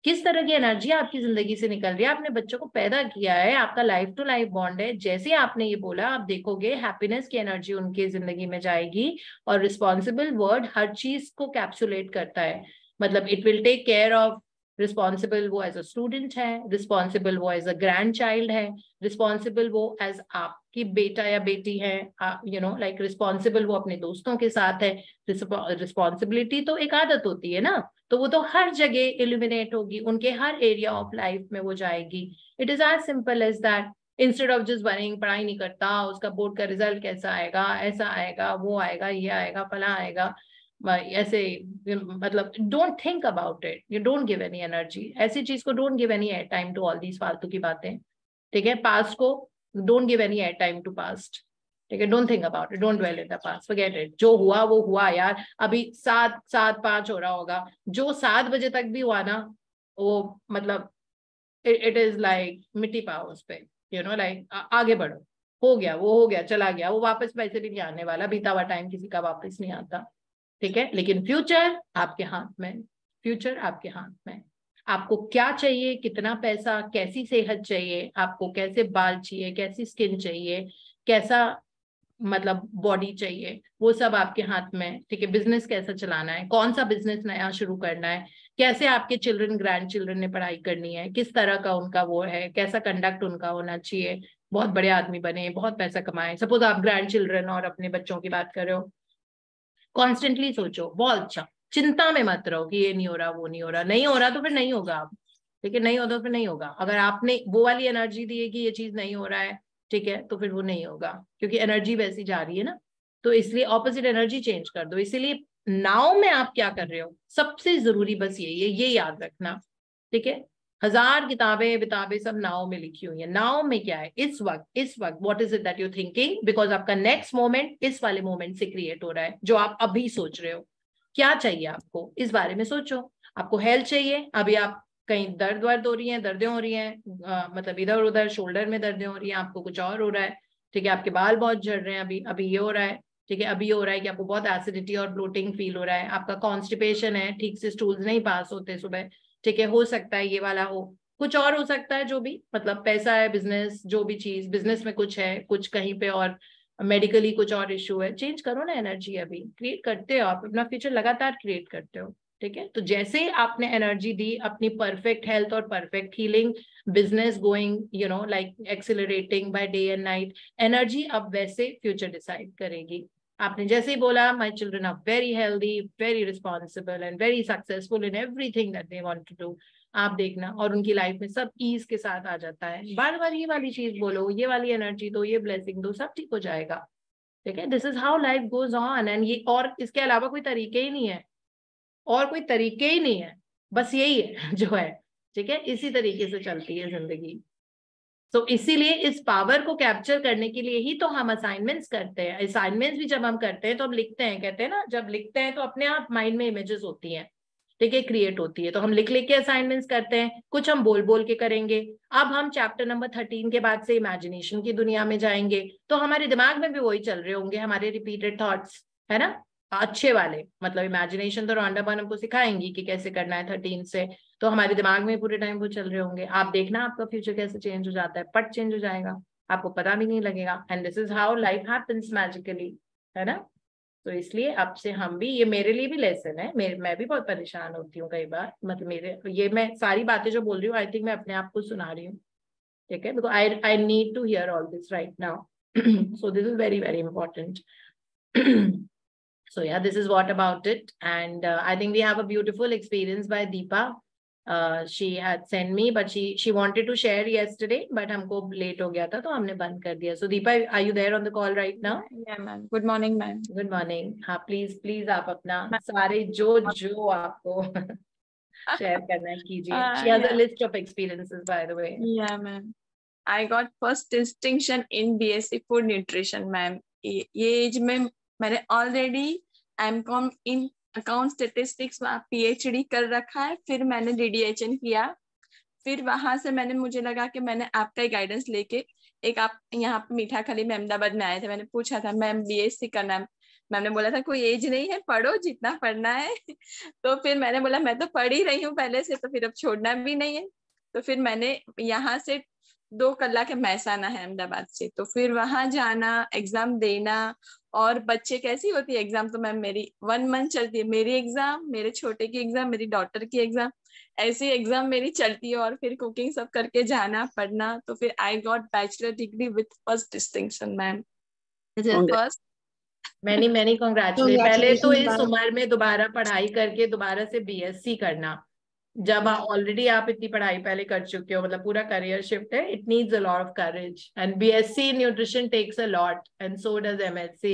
किस तरह की एनर्जी आपकी जिंदगी से निकल रही है। आपने बच्चों को पैदा किया है, आपका लाइफ टू लाइफ बॉन्ड है। जैसे आपने ये बोला, आप देखोगे हैप्पीनेस की एनर्जी उनकी जिंदगी में जाएगी। और रिस्पॉन्सिबल वर्ड हर चीज को कैप्सुलेट करता है, मतलब it will take care of. Responsible वो एज अ स्टूडेंट है, रिस्पॉन्सिबल वो एज अ ग्रैंड चाइल्ड है, रिस्पॉन्सिबल वो एज आपकी बेटा या बेटी है, लाइक रिस्पॉन्सिबल वो अपने दोस्तों के साथ है। रिस्पॉन्सिबिलिटी तो एक आदत होती है ना, तो वो तो हर जगह इल्यूमिनेट होगी, उनके हर एरिया ऑफ लाइफ में वो जाएगी। It is as simple as that. Instead of just worrying, पढ़ाई नहीं करता, उसका बोर्ड का रिजल्ट कैसा आएगा, ऐसा आएगा, वो आएगा, ये आएगा, फला आएगा, ऐसे, मतलब don't think about it, you don't give any energy. ऐसी चीज को don't give any air time to all these फालतू की बातें, ठीक है। पास्ट को don't give any air time to past, ठीक है। Don't think about it, don't dwell in the past, forget it. जो हुआ वो हुआ यार। अभी 7:05 हो रहा होगा, जो 7 बजे तक भी हुआ ना, वो मतलब इट इज लाइक मिट्टी पाओ उस पे, लाइक आगे बढ़ो। हो गया वो, हो गया, चला गया वो, वापस वैसे भी नहीं आने वाला। बीता हुआ टाइम किसी का वापस नहीं आता, ठीक है। लेकिन फ्यूचर आपके हाथ में, फ्यूचर आपके हाथ में। आपको क्या चाहिए, कितना पैसा, कैसी सेहत चाहिए, आपको कैसे बाल चाहिए, कैसी स्किन चाहिए, कैसा मतलब बॉडी चाहिए, वो सब आपके हाथ में, ठीक है। बिजनेस कैसा चलाना है, कौन सा बिजनेस नया शुरू करना है, कैसे आपके चिल्ड्रन ग्रैंड चिल्ड्रन ने पढ़ाई करनी है, किस तरह का उनका वो है, कैसा कंडक्ट उनका होना चाहिए, बहुत बड़े आदमी बने, बहुत पैसा कमाए। सपोज आप ग्रैंड चिल्ड्रन और अपने बच्चों की बात कर रहे हो, कॉन्स्टेंटली सोचो, बहुत अच्छा, चिंता में मत रहो कि ये नहीं हो रहा, वो नहीं हो रहा। नहीं हो रहा तो फिर नहीं होगा, आप, ठीक है। नहीं होता तो फिर नहीं होगा। अगर आपने वो वाली एनर्जी दी है कि ये चीज नहीं हो रहा है, ठीक है, तो फिर वो नहीं होगा, क्योंकि एनर्जी वैसी जा रही है ना। तो इसलिए ऑपोजिट एनर्जी चेंज कर दो। इसीलिए नाउ में आप क्या कर रहे हो, सबसे जरूरी बस ये याद रखना, ठीक है। 1000 किताबें बिताबें सब नाव में लिखी हुई है। नाव में क्या है, इस वक्त what is it that you thinking, because आपका नेक्स्ट मोमेंट इस वाले मोमेंट से क्रिएट हो रहा है, जो आप अभी सोच रहे हो। क्या चाहिए आपको, इस बारे में सोचो। आपको हेल्थ चाहिए, अभी आप कहीं दर्द हो रही है, दर्दें हो रही हैं, मतलब इधर उधर शोल्डर में दर्दें हो रही हैं, आपको कुछ और हो रहा है, ठीक है। आपके बाल बहुत झड़ रहे हैं, अभी ये हो रहा है, ठीक है। अभी हो रहा है कि आपको बहुत एसिडिटी और ब्लोटिंग फील हो रहा है, आपका कॉन्स्टिपेशन है, ठीक से स्टूल्स नहीं पास होते सुबह, ठीक है। हो सकता है ये वाला हो, कुछ और हो सकता है, जो भी, मतलब पैसा है, बिजनेस, जो भी चीज, बिजनेस में कुछ है, कुछ कहीं पे और मेडिकली कुछ और इश्यू है। चेंज करो ना एनर्जी, अभी क्रिएट करते हो आप अपना फ्यूचर, लगातार क्रिएट करते हो, ठीक है, तो जैसे आपने एनर्जी दी, अपनी परफेक्ट हेल्थ और perfect healing, business going you know like accelerating by day and night, energy अब वैसे फ्यूचर डिसाइड करेगी। आपने जैसे ही बोला my children are very healthy, very responsible and very successful in everything that they want to do, आप देखना, और उनकी लाइफ में सब ईज के साथ आ जाता है। बार बार ये वाली चीज बोलो, ये वाली एनर्जी दो, ये ब्लेसिंग दो, सब ठीक हो जाएगा। ठीक है, this is how life goes on, and ये, और इसके अलावा कोई तरीके ही नहीं है, और कोई तरीके ही नहीं है, बस यही है जो है। ठीक है, इसी तरीके से चलती है जिंदगी। तो इसीलिए इस पावर को कैप्चर करने के लिए ही तो हम असाइनमेंट्स करते हैं। असाइनमेंट्स भी जब हम करते हैं तो हम लिखते हैं, कहते हैं ना, जब लिखते हैं तो अपने आप माइंड में इमेजेस होती हैं, ठीक है, क्रिएट होती है, तो हम लिख लिख के असाइनमेंट्स करते हैं, कुछ हम बोल बोल के करेंगे। अब हम चैप्टर नंबर 13 के बाद से इमेजिनेशन की दुनिया में जाएंगे, तो हमारे दिमाग में भी वही चल रहे होंगे, हमारे रिपीटेड थॉट्स, है ना, अच्छे वाले, मतलब इमेजिनेशन तो रौंडा बन हमको सिखाएंगी कि कैसे करना है 13 से, तो हमारे दिमाग में पूरे टाइम वो चल रहे होंगे। आप देखना आपका फ्यूचर कैसे चेंज हो जाता है, पट चेंज हो जाएगा, आपको पता भी नहीं लगेगा। And this is how life happens magically, है ना। तो इसलिए अब से हम भी, ये मेरे लिए भी लेसन है, मैं भी बहुत परेशान होती हूँ कई बार, मतलब मेरे ये, मैं सारी बातें जो बोल रही हूँ आई थिंक मैं अपने आप को सुना रही हूँ, ठीक है, because I need to hear all this right now, so this is very very important. So yeah, this is what about it, and I think we have a beautiful experience by Deepa. She had sent me, but she wanted to share yesterday, but हमको late हो गया था तो हमने बंद कर दिया। So Deepa, are you there on the call right now? Yeah, ma'am. Good morning, ma'am. Good morning. हाँ, please आप अपना सारे जो आपको share करना है कीजिए। She has a list of experiences, by the way. Yeah, ma'am. I got first distinction in BSc Food Nutrition, ma'am. ये एज में मैंने ऑलरेडी एमकॉम इन अकाउंट स्टेटिस्टिक्स में PhD कर रखा है, फिर मैंने DDHN किया, फिर वहां से मुझे लगा कि मैंने आपका ही गाइडेंस लेके, एक आप यहाँ पे मीठा खली में अहमदाबाद में आए थे, मैंने पूछा था मैम BSc करना है, मैम ने बोला था कोई एज नहीं है, पढ़ो जितना पढ़ना है। तो फिर मैंने बोला मैं तो पढ़ ही रही हूँ पहले से, तो फिर अब छोड़ना भी नहीं है। तो फिर मैंने यहाँ से 2 कलाक महसाना है अहमदाबाद से, तो फिर वहां जाना, एग्जाम देना, और बच्चे कैसी होती है एग्जाम, तो मैम मेरी 1 मंथ चलती है, मेरी एग्जाम, मेरे छोटे की एग्जाम, मेरी डॉटर की एग्जाम, ऐसी एग्जाम मेरी चलती है, और फिर कुकिंग सब करके जाना, पढ़ना। तो फिर I got bachelor degree with first distinction, ma'am. First many congratulate. पहले तो इस उम्र में दोबारा पढ़ाई करके दोबारा से BSc करना, जब ऑलरेडी आप इतनी पढ़ाई पहले कर चुके हो, मतलब पूरा करियर शिफ्ट है, it needs a lot of courage, and BSc in nutrition takes a lot, and so does MSc।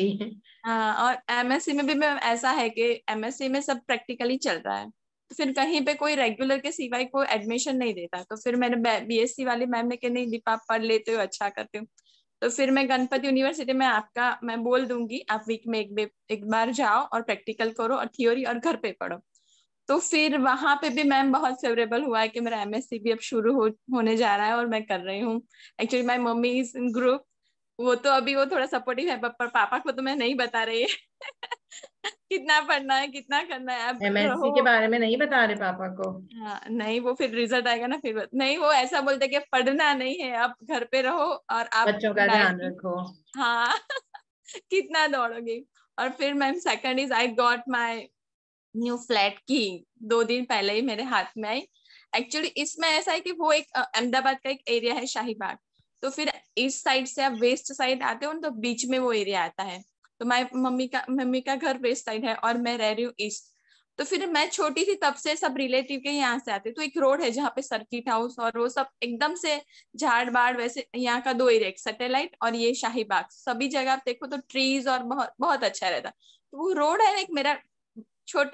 और MSc में भी मैम ऐसा है कि MSc में सब प्रैक्टिकली चल रहा है, तो फिर कहीं पे कोई रेगुलर के सिवाय कोई एडमिशन नहीं देता। तो फिर मैंने BSc वाली मैम ने कहा नहीं दीपा आप पढ़ लेते हो, अच्छा करते हो। तो फिर मैं गणपति यूनिवर्सिटी में आपका मैं बोल दूंगी, आप वीक में एक बार जाओ और प्रैक्टिकल करो और थियोरी और घर पे पढ़ो। तो फिर वहां पे भी मैम बहुत फेवरेबल हुआ है कि मेरा MSc भी अब शुरू होने जा रहा है, और मैं कर रही हूँ। Actually my mummy is in group, वो तो अभी वो थोड़ा सपोर्टिव है, पर पापा को तो मैं नहीं बता रही है कितना पढ़ना है कितना करना है। अब MSc के बारे में नहीं बता रहे पापा को? हाँ नहीं, वो फिर रिजल्ट आएगा ना, फिर नहीं, वो ऐसा बोलते कि पढ़ना नहीं है, आप घर पे रहो और आप बच्चों का ध्यान रखो। हाँ कितना दौड़ोगे। और फिर ma'am second is I got my new flat की 2 दिन पहले ही मेरे हाथ में आई। एक्चुअली इसमें ऐसा है कि वो एक अहमदाबाद का एक एरिया है शाहीबाग, तो फिर इस साइड से आप वेस्ट साइड आते हो तो बीच में वो एरिया आता है। तो मम्मी का घर वेस्ट साइड है और मैं रह रही हूँ ईस्ट। तो फिर मैं छोटी थी तब से सब रिलेटिव के यहाँ से आते, तो एक रोड है जहाँ पे सर्किट हाउस और वो सब एकदम से झाड़ बाड़, वैसे यहाँ का 2 एरिया, सैटेलाइट और ये शाहीबाग, सभी जगह आप देखो तो ट्रीज और बहुत बहुत अच्छा रहता। तो वो रोड है एक, मेरा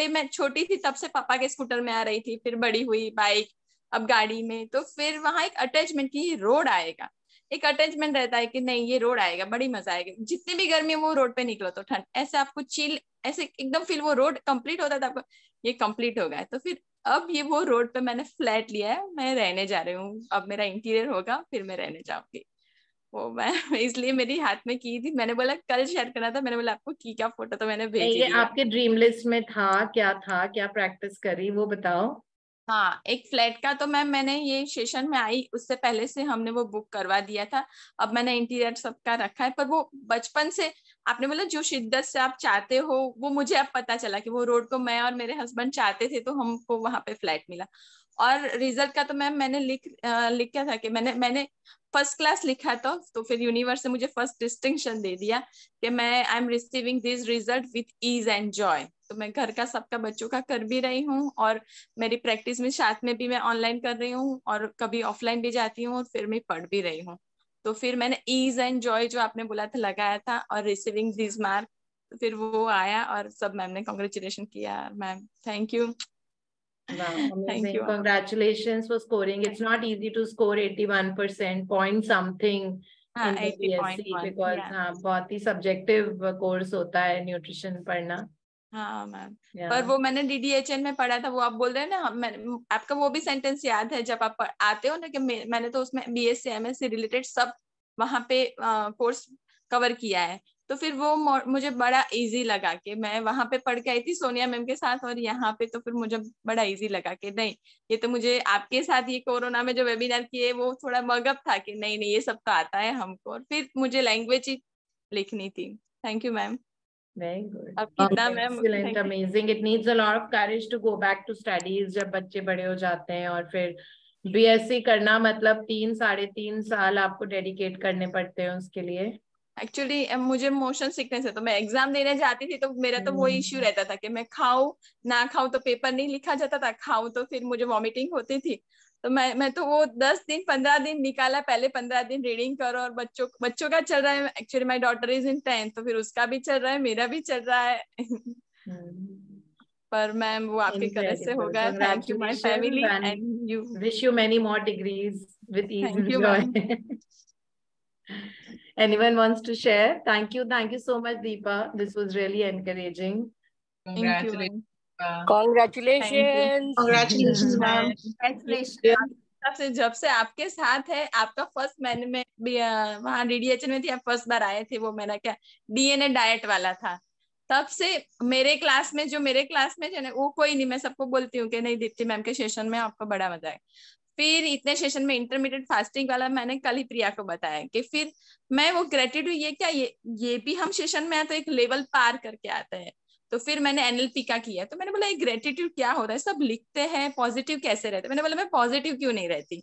मैं छोटी थी तब से पापा के स्कूटर में आ रही थी, फिर बड़ी हुई बाइक, अब गाड़ी में। तो फिर वहां एक अटैचमेंट की रोड आएगा, एक अटैचमेंट रहता है कि नहीं ये रोड आएगा, बड़ी मजा आएगी, जितनी भी गर्मी वो रोड पे निकलो तो ठंड, ऐसे आपको चिल ऐसे एकदम फील। वो रोड कंप्लीट होता था, आपको ये कंप्लीट हो गया। तो फिर अब ये वो रोड पे मैंने फ्लैट लिया है, मैं रहने जा रही हूँ, अब मेरा इंटीरियर होगा फिर मैं रहने जाऊंगी। वो मैं इसलिए मेरी हाथ में की थी, मैंने बोला कल शेयर करना था, मैंने बोला आपको की क्या फोटो, तो मैंने भेज ये दिया। आपके ड्रीम लिस्ट में था, क्या प्रैक्टिस करी वो बताओ। हाँ, एक फ्लैट का तो मैंने ये सेशन में आई उससे पहले से हमने वो बुक करवा दिया था, अब मैंने इंटीरियर सबका रखा है। पर वो बचपन से आपने बोला जो शिद्दत से आप चाहते हो वो मुझे अब पता चला कि वो रोड को मैं और मेरे हस्बैंड चाहते थे, तो हमको वहां पे फ्लैट मिला। और रिजल्ट का तो मैम मैंने लिख क्या था कि मैंने फर्स्ट क्लास लिखा था, तो फिर यूनिवर्स ने मुझे फर्स्ट डिस्टिंक्शन दे दिया कि मैं I am receiving this result with ease and joy. तो मैं घर का सबका बच्चों का कर भी रही हूँ, और मेरी प्रैक्टिस में साथ में भी मैं ऑनलाइन कर रही हूँ, और कभी ऑफलाइन भी जाती हूँ, और फिर मैं पढ़ भी रही हूँ। तो फिर मैंने ईज एंड जॉय जो आपने बोला था लगाया था, और रिसीविंग दिस मार्क, तो फिर वो आया, और सब मैम ने कॉन्ग्रेचुलेशन किया। Ma'am thank you. Wow, thank amazing. You. Congratulations for scoring. It's not easy to score 81% point something हाँ, in the BSc 80.1 because या। हाँ बहुत ही subjective course होता है न्यूट्रिशन पढ़ना। हाँ मैम, Yeah. पर वो मैंने DDHN में पढ़ा था, वो आप बोल रहे हैं ना, आपका वो भी सेंटेंस याद है जब आप आते हो ना कि मैंने तो उसमें BSc MSc रिलेटेड सब वहां पे कोर्स कवर किया है। तो फिर वो मुझे बड़ा इजी लगा कि मैं वहां पे पढ़ के आई थी सोनिया मैम के साथ, और यहाँ पे तो फिर मुझे बड़ा इजी लगा कि नहीं, ये तो मुझे आपके साथ ये कोरोना में जो वेबिनार किए वो थोड़ा मगअप था कि नहीं नहीं ये सब तो आता है हमको, और फिर मुझे लैंग्वेज ही लिखनी थी। Thank you ma'am. Very good. अब कितना ma'am? Excellent, amazing. It needs a lot of courage to go back to studies जब बच्चे बड़े हो जाते हैं, और फिर BSc करना मतलब 3-3.5 साल आपको डेडिकेट करने पड़ते हैं उसके लिए। एक्चुअली मुझे मोशन सिकनेस है, तो मैं एग्जाम देने जाती थी तो मेरा तो वो इश्यू रहता था कि मैं खाऊं ना खाऊं तो पेपर नहीं लिखा जाता था, खाऊं तो फिर मुझे वॉमिटिंग होती थी। तो मैं तो वो 10 दिन 15 दिन निकाला, पहले 15 दिन रीडिंग करो, और बच्चों का चल रहा है। Actually my daughter is in 10th, तो फिर उसका भी चल रहा है, मेरा भी चल रहा है। पर मैम वो आपके करेज से Incredible. होगा। Thank you my Congratulations family and and you. wish you many more degrees with ease thank and you joy. Ma'am. Anyone wants to share? Thank you so much, Deepa. This was really encouraging. Thank you ma'am. Thank you. Congratulations. Congratulations, ma'am. Congratulations. से जब से आपके साथ है, आपका फर्स्ट मैंने में भी वहाँ DDHN में थी, आप फर्स्ट बार आए थे, वो मेरा क्या DNA डाइट वाला था। तब से मेरे क्लास में है वो कोई नहीं, मैं सबको बोलती हूँ कि नहीं दीप्ति मैम के सेशन में आपको बड़ा मजा है। फिर इतने सेशन में इंटरमीडिएट फास्टिंग वाला मैंने कल ही प्रिया को बताया कि फिर मैं वो ग्रेटिट्यूड ये क्या ये भी हम सेशन में तो एक लेवल पार करके आते हैं। तो फिर मैंने NLP का किया, तो मैंने बोला ये ग्रेटिट्यूड क्या होता है, सब लिखते हैं, पॉजिटिव कैसे रहते हैं। मैंने बोला मैं पॉजिटिव क्यों नहीं रहती।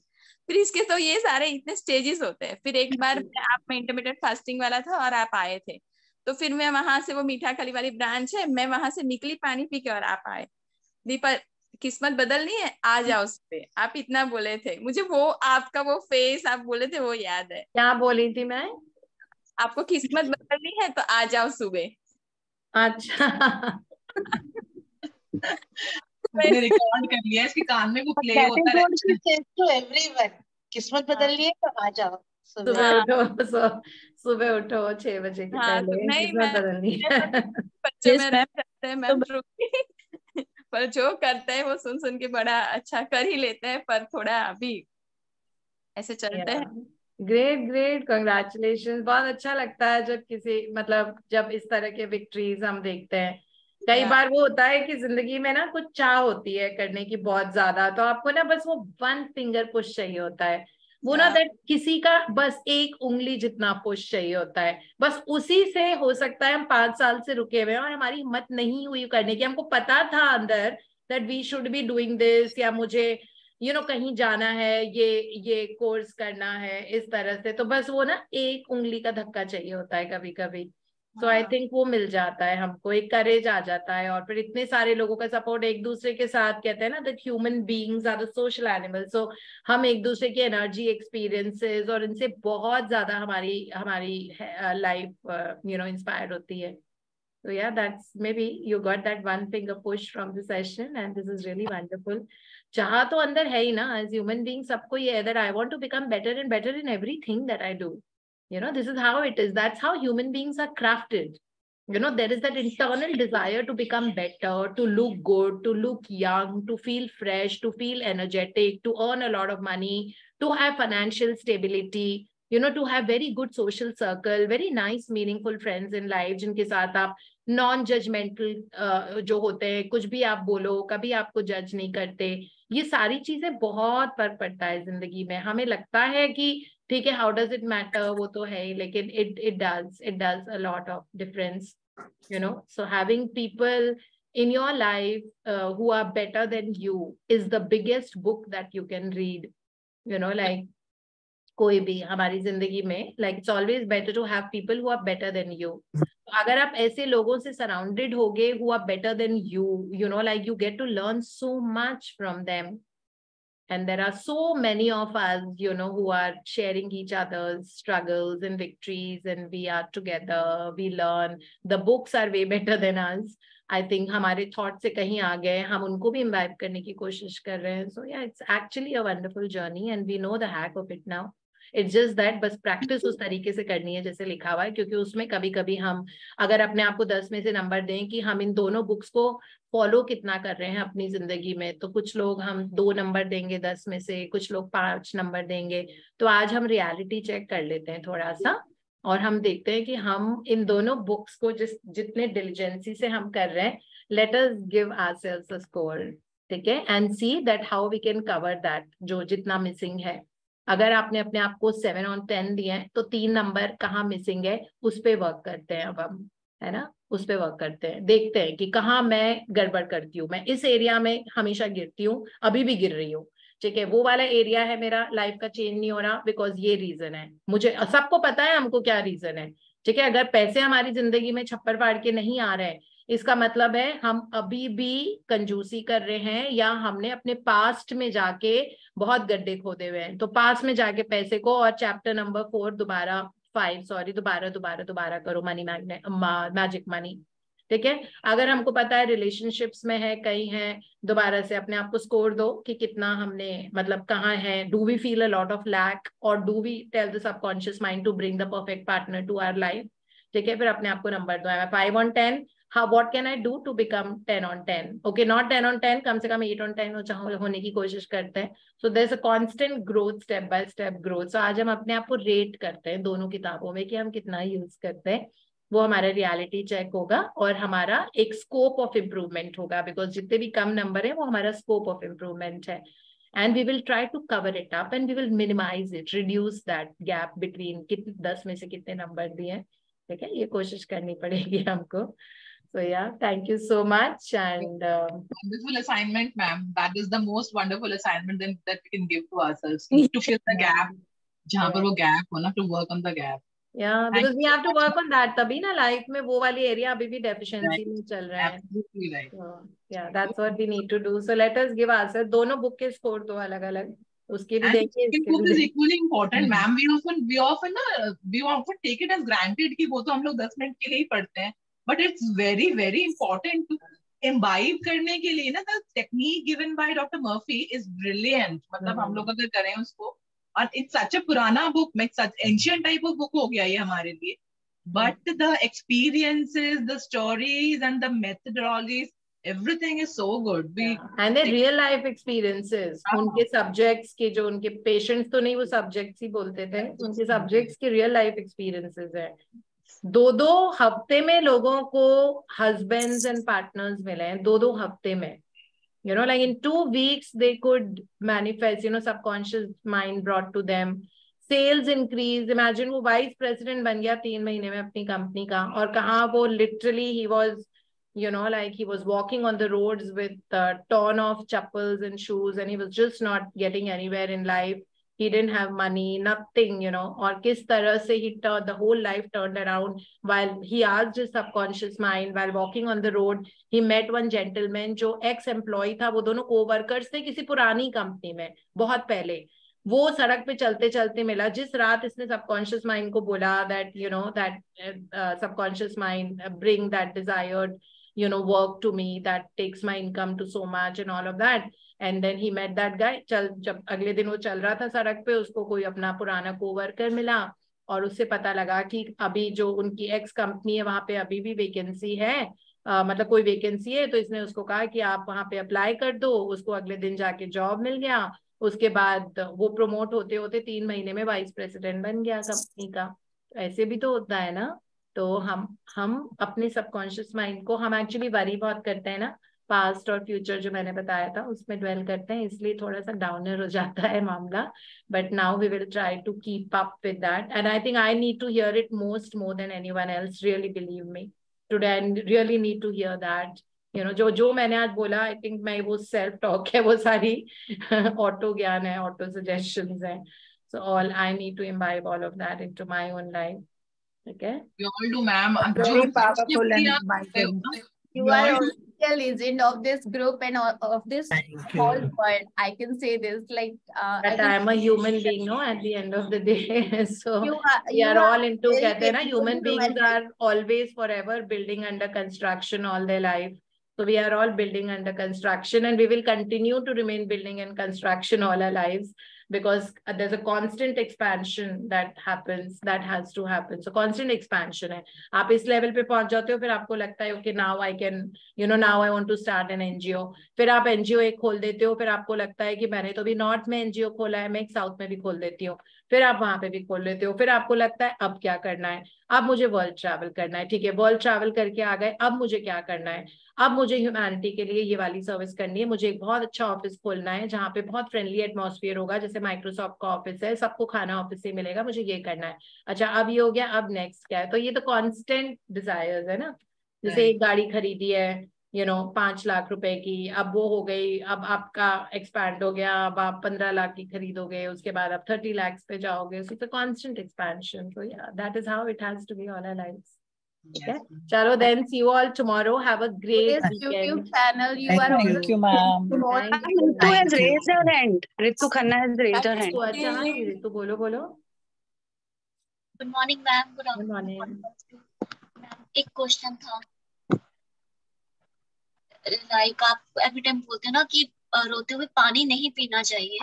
फिर इसके तो ये सारे इतने स्टेजेस होते हैं। फिर एक बार आप में इंटरमीडिएट फास्टिंग वाला था और आप आए थे, तो फिर मैं वहां से, वो मीठा खली वाली ब्रांच है, मैं वहां से निकली पानी पी के और आप आए। दीपा किस्मत बदलनी है, आ जाओ उस पे, आप इतना बोले थे मुझे। वो आपका वो फेस आप बोले थे वो याद है। क्या बोली थी मैं? आपको किस्मत बदलनी है तो आ जाओ सुबह। अच्छा। मैंने रिकॉर्ड कर लिया, इसके कान में वो प्ले होता रहता है। To everyone. किस्मत बदलनी है तो आ जाओ सुबह हाँ उठो, सुबह उठो 6 बजे के हाँ, तो पहले, नहीं किस्मत बदलनी है। बच्चों Yes, में ma'am. रहते हैं मैम पर जो करते हैं वो सुन सुन के बड़ा अच्छा कर ही लेते हैं, पर थोड़ा अभी ऐसे चलते हैं। Great great, congratulation. बहुत अच्छा लगता है जब किसी मतलब जब इस तरह के विक्ट्रीज हम देखते हैं। कई या बार वो होता है कि जिंदगी में ना कुछ चाह होती है करने की बहुत ज्यादा, तो आपको ना बस वो 1 फिंगर पुश चाहिए होता है, वो ना दैट किसी का बस 1 उंगली जितना पुश चाहिए होता है। बस उसी से हो सकता है हम 5 साल से रुके हुए हैं और हमारी हिम्मत नहीं हुई करने की। हमको पता था अंदर that we should be doing this, या मुझे कहीं जाना है, ये कोर्स करना है इस तरह से, तो बस वो ना 1 उंगली का धक्का चाहिए होता है कभी कभी। तो आई थिंक वो मिल जाता है हमको, एक करेज आ जाता है, और फिर इतने सारे लोगों का सपोर्ट एक दूसरे के साथ। कहते हैं ना that human beings are the social animals, so हम एक दूसरे की एनर्जी, एक्सपीरियंसेस, और इनसे बहुत ज्यादा हमारी हमारी लाइफ इंस्पायर होती है। So yeah, that's maybe you got that 1 finger push from the session, and this is really wonderful. चाह तो अंदर है ही ना, as human beings सबको ये है that I want to become better and better in everything that I do. This is how it is. That's how human beings are crafted. There is that internal desire to become better, to look good, to look young, to feel fresh, to feel energetic, to earn a lot of money, to have financial stability. to have very good social circle, very nice meaningful friends in life, जिनके साथ आप नॉन जजमेंटल जो होते हैं, कुछ भी आप बोलो, कभी आपको जज नहीं करते, ये सारी चीजें बहुत फर्क पड़ता है जिंदगी में. हमें लगता है कि ठीक है, हाउ डज इट मैटर, वो तो है ही, लेकिन it does a lot of difference, so having people in your life who are better than you is the biggest book that you can read, like कोई भी हमारी जिंदगी में, like it's always better to have people who are better than you. अगर आप ऐसे लोगों से surrounded होगे who are better than you, like you get to learn so much from them. And there are so many of us, who are sharing each other's struggles and victories, and we are together, we learn. The books are way better than us. I think हमारे thoughts से कहीं आ गए, हम उनको भी imbibe करने की कोशिश कर रहे हैं. So yeah, it's actually a wonderful journey and we know the hack of it now. It's just that बस प्रैक्टिस उस तरीके से करनी है जैसे लिखा हुआ है, क्योंकि उसमें कभी कभी हम अगर अपने आप को 10 में से नंबर दें कि हम इन दोनों बुक्स को फॉलो कितना कर रहे हैं अपनी जिंदगी में, तो कुछ लोग हम 2 नंबर देंगे 10 में से, कुछ लोग 5 नंबर देंगे. तो आज हम रियलिटी चेक कर लेते हैं थोड़ा सा, और हम देखते हैं कि हम इन दोनों बुक्स को जितने डिलिजेंसी से हम कर रहे हैं, let us give ourselves a score, ठीक है, and see that how we can cover that, जो जितना मिसिंग है. अगर आपने अपने आप को 7 on 10 दिए हैं, तो 3 नंबर कहाँ मिसिंग है, उस पे वर्क करते हैं अब हम, है ना, उस पे वर्क करते हैं, देखते हैं कि कहाँ मैं गड़बड़ करती हूँ. मैं इस एरिया में हमेशा गिरती हूँ, अभी भी गिर रही हूँ, ठीक है, वो वाला एरिया है मेरा लाइफ का चेंज नहीं हो रहा, बिकॉज ये रीजन है. मुझे सबको पता है हमको क्या रीजन है, ठीक है. अगर पैसे हमारी जिंदगी में छप्पर फाड़ के नहीं आ रहे हैं, इसका मतलब है हम अभी भी कंजूसी कर रहे हैं, या हमने अपने पास्ट में जाके बहुत गड्ढे खोदे हुए हैं. तो पास्ट में जाके पैसे को, और चैप्टर नंबर 4 दोबारा करो, मनी मैजिक मनी, ठीक है. अगर हमको पता है रिलेशनशिप्स में है, कहीं है, दोबारा से अपने आप को स्कोर दो कि कितना हमने, मतलब कहाँ है, do we feel a lot of lack, और do we tell the subconscious mind to bring the perfect partner to our life, ठीक है. फिर अपने आप को नंबर दो, 5 on 10, how what can I do to become 10 on 10, okay, not 10 on 10, कम से कम 8 on 10 होने की कोशिश करते हैं. so there's a constant growth, step by step growth. so आज हम अपने आप को रेट करते हैं दोनों किताबों में कि हम कितना यूज करते हैं, वो हमारा रियलिटी चेक होगा और हमारा एक स्कोप ऑफ इम्प्रूवमेंट होगा, बिकॉज जितने भी कम नंबर है वो हमारा स्कोप ऑफ इम्प्रूवमेंट है. and we will try to cover it up and we will minimize it, reduce that gap between 10 में से कितने नंबर दिए, ठीक है, ये कोशिश करनी पड़ेगी हमको. So yeah, thank you so much, and wonderful assignment, ma'am. That is the most wonderful assignment that we can give to ourselves, to fill the gap. जहाँ पर वो gap हो ना, to work on the gap. Yeah, because we have to work on that. तभी ना लाइफ में वो वाली एरिया अभी भी डेफिशिएंसी में चल रहा है. Absolutely right. So, yeah, that's what we need to do. So let us give ourselves, दोनों बुक के स्कोर दो अलग अलग, उसके भी देखिए. book is equally important, ma'am. We often take it as granted कि वो तो हम लोग 10 मिनट के लिए ही पढ़ते हैं, but it's very very important to imbibe करने के लिए ना. The technique given by Dr. Murphy is brilliant. मतलब हम लोग अगर करें उसको, और it's such a पुराना book, such ancient type of book हो गया ये हमारे लिए, but the experiences, the stories and the methodologies, everything is so good. And the real life experiences, उनके subjects के, जो उनके patients तो नहीं, वो subjects ही बोलते थे, उनके subjects के real life experiences है. 2 हफ्ते में लोगों को husbands and partners मिले हैं, 2 हफ्ते में, like in 2 weeks they could manifest, subconscious mind brought to them, sales increase. Imagine वो vice president बन गया 3 महीने में अपनी कंपनी का, और कहाँ वो literally he was, like he was walking on the roads with a ton of chappals and shoes, and he was just not getting anywhere in life. He didn't have money, nothing, और किस तरह से the whole life turned around while he asked his subconscious mind, while walking on the road, he met one gentleman जो ex-employee था, वो दोनों co-workers थे किसी पुरानी कंपनी में बहुत पहले. वो सड़क पे चलते चलते मिला, जिस रात इसने सबकॉन्शियस माइंड को बोला that that subconscious mind bring that desired work to me that takes my income to so much and all of that. And then he met that guy. जब अगले दिन वो चल रहा था सड़क पे, उसको कोई अपना पुराना कोवर्कर मिला, और उससे पता लगा कि अभी जो उनकी एक्स कंपनी है वहां पे अभी भी वैकेंसी है, मतलब कोई वैकेंसी है. तो इसने उसको कहा कि आप वहां पे अप्लाई कर दो. उसको अगले दिन जाके जॉब मिल गया, उसके बाद वो प्रमोट होते होते 3 महीने में वाइस प्रेसिडेंट बन गया कंपनी का। ऐसे भी तो होता है ना। तो हम अपने सबकॉन्शियस माइंड को हम एक्चुअली वरी बहुत करते हैं ना, पास्ट और फ्यूचर जो मैंने बताया था उसमें ड्वेल करते हैं, इसलिए थोड़ा सा डाउनर हो जाता है मामला। But now we will try to keep up with that, and I think I need to hear it more than anyone else, really believe me today, I really need to hear that. जो मैंने आज बोला, आई थिंक मैं वो सेल्फ टॉक है, वो सारी ऑटो ज्ञान है, ऑटो सजेशंस है। So all I need to imbibe all of that into my own life. Okay. We all do, ma'am. Very powerful and mindful. You are a legend of this group and of this whole world. I can say this, like that I am a human being, no, at the end of the day. So we are all into, कहते हैं ना, human beings are always forever building under construction all their life. So we are all building under construction, and we will continue to remain building and construction all our lives, because there's a constant expansion that happens, that has to happen. So constant expansion है. आप इस level पे पहुंच जाते हो, फिर आपको लगता है okay, now I can, now I want to start an NGO. फिर आप NGO एक खोल देते हो, फिर आपको लगता है कि मैंने तो भी नॉर्थ में NGO खोला है, मैं एक साउथ में भी खोल देती हूँ, फिर आप वहां पे भी खोल लेते हो, फिर आपको लगता है अब क्या करना है, अब मुझे वर्ल्ड ट्रैवल करना है, ठीक है, वर्ल्ड ट्रैवल करके आ गए, अब मुझे क्या करना है, अब मुझे ह्यूमैनिटी के लिए ये वाली सर्विस करनी है, मुझे एक बहुत अच्छा ऑफिस खोलना है जहाँ पे बहुत फ्रेंडली एटमॉस्फेयर होगा, जैसे माइक्रोसॉफ्ट का ऑफिस है, सबको खाना ऑफिस से मिलेगा, मुझे ये करना है। अच्छा, अब ये हो गया, अब नेक्स्ट क्या है? तो ये तो कॉन्स्टेंट डिजायर्स है ना। जैसे एक गाड़ी खरीदी है 5 लाख रुपए की, अब वो हो गई, अब आपका एक्सपैंड हो गया, अब आप 15 लाख की खरीदोगे, उसके बाद आप 30 लाख पे जाओगे। So it's a constant expansion. So yeah, that is how it has to be all our lives. Okay. Chalo, then see you all tomorrow. Have a great weekend. YouTube channel. You are Thank you, ma'am. Ritu has raised her hand. Ritu Khanna has raised her hand. अच्छा, हाँ जी, रितु बोलो। Good morning ma'am. Good morning. एक क्वेश्चन था, लाइक आप एवरी टाइम बोलते हैं ना कि रोते हुए पानी नहीं पीना चाहिए,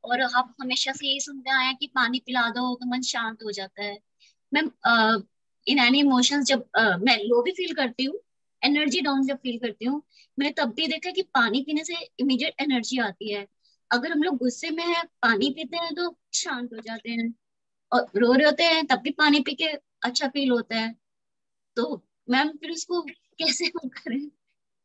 और आप हमेशा से यही सुनते आए हैं कि पानी पिला दो तो मन शांत हो जाता है। मैम, इन एनी इमोशंस, जब मैं लो भी फील करती हूँ, एनर्जी डाउन जब फील करती हूँ, मैंने तब भी देखा कि पानी पीने से इमीडिएट एनर्जी आती है। अगर हम लोग गुस्से में हैं, पानी पीते हैं तो शांत हो जाते हैं, और रो रहे होते हैं तब भी पानी पी के अच्छा फील होता है। तो मैम फिर उसको कैसे हम करें?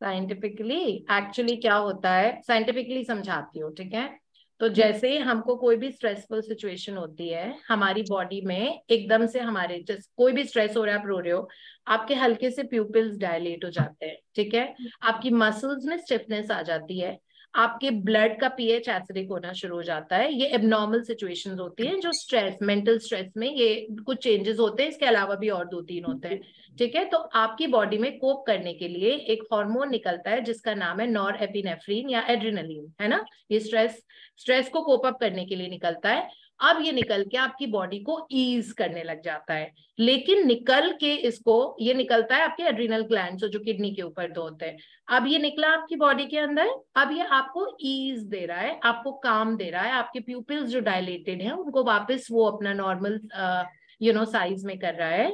साइंटिफिकली एक्चुअली क्या होता है, साइंटिफिकली समझाती हूँ, ठीक है। तो जैसे हमको कोई भी स्ट्रेसफुल सिचुएशन होती है, हमारी बॉडी में एकदम से हमारे कोई भी स्ट्रेस हो रहा है, आप रो रहे हो, आपके हल्के से प्यूपिल्स डायलेट हो जाते हैं, ठीक है, आपकी मसल्स में स्टिफनेस आ जाती है, आपके ब्लड का पीएच एसिडिक होना शुरू हो जाता है। ये एबनॉर्मल सिचुएशंस होती हैं जो स्ट्रेस, मेंटल स्ट्रेस में ये कुछ चेंजेस होते हैं, इसके अलावा भी और 2-3 होते हैं, ठीक है। तो आपकी बॉडी में कोप करने के लिए एक हार्मोन निकलता है जिसका नाम है नॉरएपिनेफ्रिन या एड्रेनलिन, है ना। ये स्ट्रेस को कोप अप करने के लिए निकलता है। अब ये निकल के आपकी बॉडी को ईज करने लग जाता है, लेकिन निकल के ये निकलता है आपके एड्रिनल ग्लैंड्स जो किडनी के ऊपर दो होते हैं। अब ये निकला आपकी बॉडी के अंदर, अब ये आपको ईज दे रहा है, आपको काम दे रहा है, आपके प्यूपिल्स जो डायलेटेड हैं उनको वापस वो अपना नॉर्मल साइज में कर रहा है।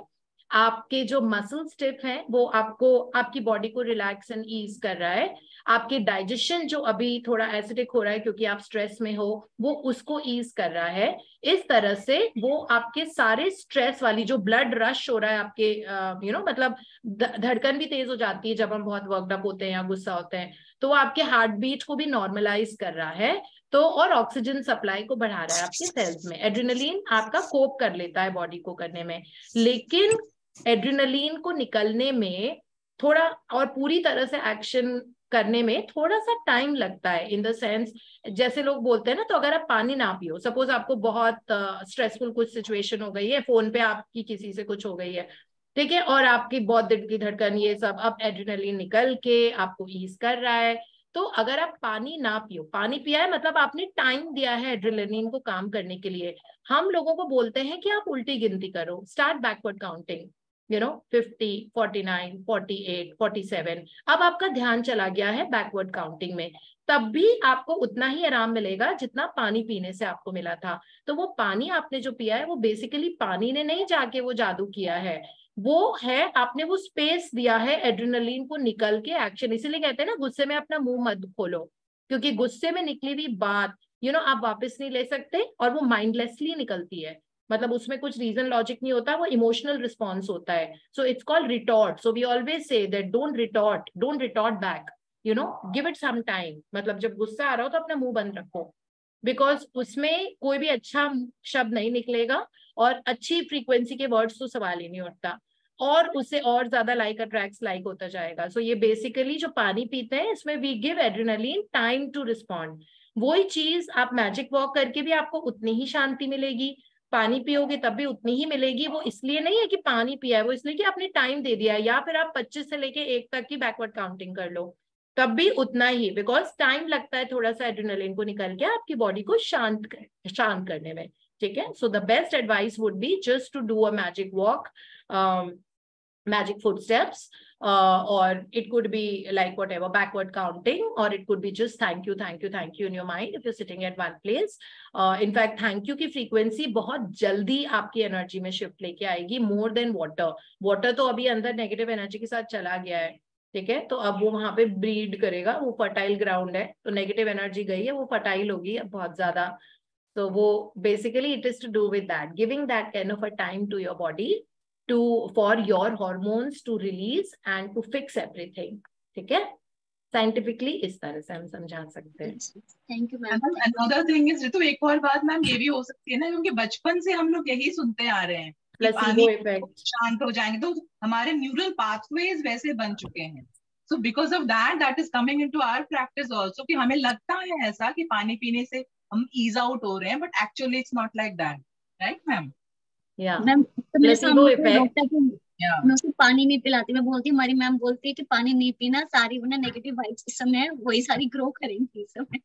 आपके जो मसल स्टिफ हैं वो आपको, आपकी बॉडी को रिलैक्स एंड ईज कर रहा है। आपके डाइजेशन जो अभी थोड़ा एसिडिक हो रहा है क्योंकि आप स्ट्रेस में हो, वो उसको ईज कर रहा है। इस तरह से वो आपके सारे स्ट्रेस वाली जो ब्लड रश हो रहा है आपके मतलब धड़कन भी तेज हो जाती है जब हम बहुत वर्कड अप होते हैं या गुस्सा होते हैं, तो वो आपके हार्ट बीट को भी नॉर्मलाइज कर रहा है। तो और ऑक्सीजन सप्लाई को बढ़ा रहा है आपके सेल्स में। एड्रेनलिन आपका कोप कर लेता है बॉडी को करने में, लेकिन एड्रेनलिन को निकलने में थोड़ा और पूरी तरह से एक्शन करने में थोड़ा सा टाइम लगता है। इन द सेंस, जैसे लोग बोलते हैं ना, तो अगर आप पानी ना पियो, सपोज आपको बहुत स्ट्रेसफुल कुछ सिचुएशन हो गई है, फोन पे आपकी किसी से कुछ हो गई है, ठीक है, और आपकी बहुत दिल की धड़कन ये सब, अब एड्रेनलिन निकल के आपको ईज कर रहा है। तो अगर आप पानी ना पियो, पानी पिया है मतलब आपने टाइम दिया है एड्रेनलिन को काम करने के लिए। हम लोगों को बोलते हैं कि आप उल्टी गिनती करो, स्टार्ट बैकवर्ड काउंटिंग, 50, 49, 48, 47। अब आपका ध्यान चला गया है बैकवर्ड काउंटिंग में, तब भी आपको उतना ही आराम मिलेगा जितना पानी पीने से आपको मिला था। तो वो पानी आपने जो पिया है वो बेसिकली पानी ने नहीं जाके वो जादू किया है, वो है आपने वो स्पेस दिया है एड्रेनलिन को निकल के एक्शन। इसीलिए कहते हैं ना, गुस्से में अपना मुंह मत खोलो, क्योंकि गुस्से में निकली हुई बात आप वापस नहीं ले सकते, और वो माइंडलेसली निकलती है, मतलब उसमें कुछ रीजन लॉजिक नहीं होता, वो इमोशनल रिस्पॉन्स होता है. So it's called retort. So we always say that don't retort back, give it some time. मतलब जब गुस्सा आ रहा हो तो अपना मुंह बंद रखो, बिकॉज उसमें कोई भी अच्छा शब्द नहीं निकलेगा, और अच्छी फ्रीक्वेंसी के वर्ड्स तो सवाल ही नहीं उठता, और उससे और ज्यादा लाइक अट्रैक्ट्स लाइक होता जाएगा. सो ये बेसिकली जो पानी पीते हैं इसमें we give adrenaline time to respond. वही चीज आप मैजिक वॉक करके भी आपको उतनी ही शांति मिलेगी, पानी पियोगे तब भी उतनी ही मिलेगी. वो इसलिए नहीं है कि पानी पिया है, वो इसलिए कि आपने टाइम दे दिया है. या फिर आप 25 से लेके 1 तक की बैकवर्ड काउंटिंग कर लो, तब भी उतना ही, बिकॉज टाइम लगता है थोड़ा सा एड्रेनलिन को निकल के आपकी बॉडी को शांत करने में. ठीक है. So the best advice would be just to do a magic walk, magic footsteps, or it could be like whatever backward counting, or it could be just thank you in your mind if you're sitting at one place. In fact thank you की frequency बहुत जल्दी आपकी एनर्जी में शिफ्ट लेके आएगी, more than water तो अभी अंदर नेगेटिव एनर्जी के साथ चला गया है. ठीक है. तो अब वो वहां पे ब्रीड करेगा, वो फर्टाइल ग्राउंड है, तो नेगेटिव एनर्जी गई है, वो फर्टाइल होगी अब बहुत ज्यादा. तो वो basically it is to do with that, giving that kind of a time to your body for your hormones to release and to fix everything. ठीक है. साइंटिफिकली इस तरह से हम समझा सकते हैं. Thank you ma'am. Another thing is Ritu, एक और बात मैम ये भी हो सकती है ना, क्योंकि बचपन से हम लोग यही सुनते आ रहे हैं प्लेसिबो इफेक्ट, शांत हो जाएंगे, तो हमारे न्यूरल पाथवेज वैसे बन चुके हैं. So because of that is coming into our practice also, कि हमें लगता है ऐसा कि पानी पीने से हम ईज आउट हो रहे हैं, but actually it's not like that. Right ma'am? Ma'am तो मेरे सामने मैं उसको पानी नहीं पिलाती, मैं बोलती हमारी मैम बोलती है कि पानी नहीं पीना, सारी वरना नेगेटिव वाइब्स इस समय वही सारी ग्रो करेंगी इस समय.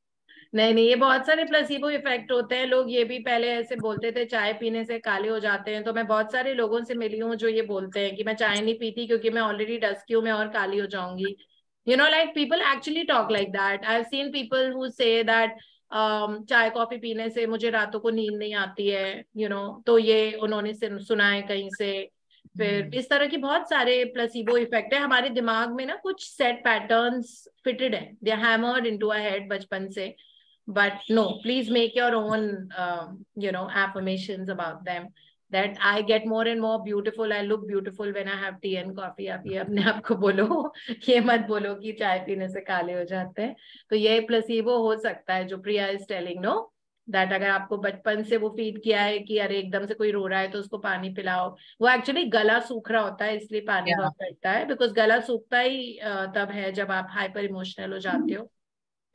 नहीं, ये बहुत सारे प्लेसिबो इफेक्ट होते हैं. लोग ये भी पहले ऐसे बोलते थे चाय पीने से काले हो जाते हैं, तो मैं बहुत सारे लोगों से मिली हूँ जो ये बोलते हैं कि मैं चाय नहीं पीती क्योंकि मैं ऑलरेडी डस्की हूँ, मैं और काली हो जाऊंगी. like people actually talk like that. I've seen people who say that चाय कॉफी पीने से मुझे रातों को नींद नहीं आती है, तो ये उन्होंने सुना है कहीं से. फिर इस तरह की बहुत सारे प्लेसिबो इफेक्ट है. हमारे दिमाग में ना कुछ सेट पैटर्न्स फिटेड है, they are hammered into our head बचपन से. But no, please make your own affirmations about them, that I get more and more beautiful, I look beautiful when I have tea and coffee. आप ये अपने आप को बोलो, ये मत बोलो कि चाय पीने से काले हो जाते हैं. तो ये प्लेसिबो हो सकता है जो प्रिया इज टेलिंग, नो दैट अगर आपको बचपन से वो फीड किया है कि अरे एकदम से कोई रो रहा है तो उसको पानी पिलाओ, वो एक्चुअली गला सूख रहा होता है इसलिए पानी बहुत पड़ता है, बिकॉज गला सूखता ही तब है जब आप हाइपर इमोशनल हो जाते हो.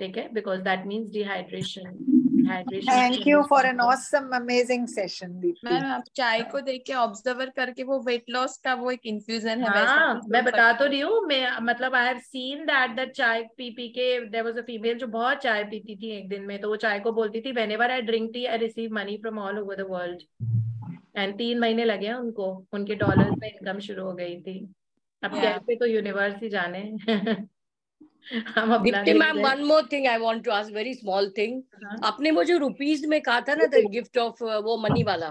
ठीक है, because that means dehydration. Thank you for an awesome, amazing session, Deepti. Ma'am आप चाय को देख के ऑब्जर्वर करके वो वेट लॉस का वो एक इन्फ्यूजन है. हाँ, मैं बता तो रही हूँ, मैं मतलब आई हैव सीन दैट चाय पी के देयर वाज अ फीमेल जो बहुत चाय पीती थी एक दिन में, तो वो चाय को बोलती थी whenever I drink T I receive money from all over the world. And 3 महीने लगे उनको, उनके डॉलर्स में इनकम शुरू हो गई थी. अब कैसे तो यूनिवर्स ही जाने. Deepti ma'am, one more thing I want to ask, very small thing. आपने मुझे रुपीज में कहा था ना, the gift of वो मनी वाला.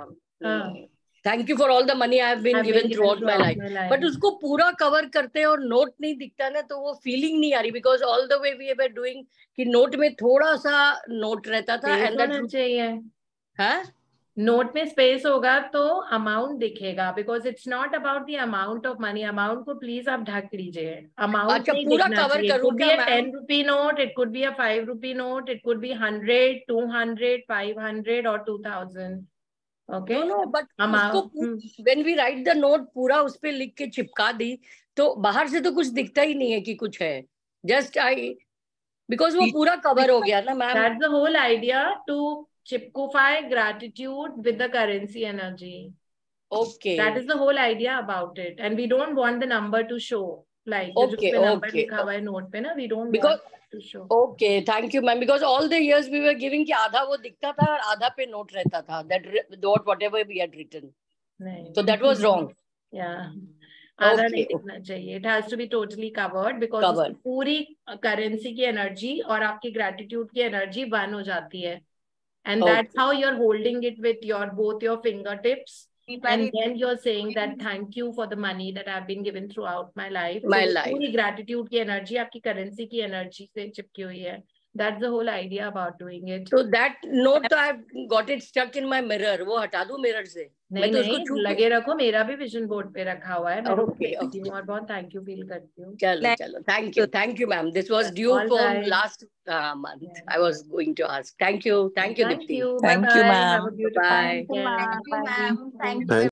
Thank you for all the money I have been given throughout my life. But उसको पूरा कवर करते हैं और नोट नहीं दिखता ना, तो वो फीलिंग नहीं आ रही, because all the way we were doing कि नोट में थोड़ा सा नोट रहता था. and that चाहिए. हाँ, नोट में स्पेस होगा तो अमाउंट दिखेगा, because it's not about the amount of money. Amount को प्लीज आप ढक लीजिए. अमाउंट नहीं पूरा दिखना कवर चाहिए. करूं could be a 10 rupee note, it could be a 5 rupee note, it could be 100, 200, 500 or 2000. Okay? No, but उसको when we write the note पूरा उस पे लिख के चिपका दी, तो बाहर से तो कुछ दिखता ही नहीं है कि कुछ है. Just because वो पूरा कवर हो गया ना ma'am. That's the whole idea, to chipify gratitude with the currency energy. Okay. That is the whole idea about it, and we don't want the number to show. Like okay, number लिखा हुआ है नोट पे ना, we don't because want to show. Okay, thank you ma'am, because all the years we were giving कि आधा वो दिखता था और आधा पे नोट रहता था, that whatever we had written. नहीं. So that was wrong. Yeah. आधा नहीं दिखना चाहिए. It has to be totally covered, because पूरी करेंसी की एनर्जी और आपकी ग्रेटिट्यूड की एनर्जी वन हो जाती है. And that's how you're holding it with both your fingertips. And then you're saying that thank you for the money that I've been given throughout my life. My life. पूरी gratitude की energy आपकी currency की energy से चिपकी हुई है. That's the whole idea about doing it. So that note I have got it stuck in my mirror. वो हटा दूं mirror से? नहीं नहीं, लगे रखो, मेरा भी विजन बोर्ड पे रखा हुआ है, मैं देखती हूँ और बहुत थैंक यू फील करती हूँ. चलो, thank you ma'am. This was due from last month. I was going to ask. Thank you, Dipti. Thank you, ma'am. Bye. Thank you, ma'am. Thank you.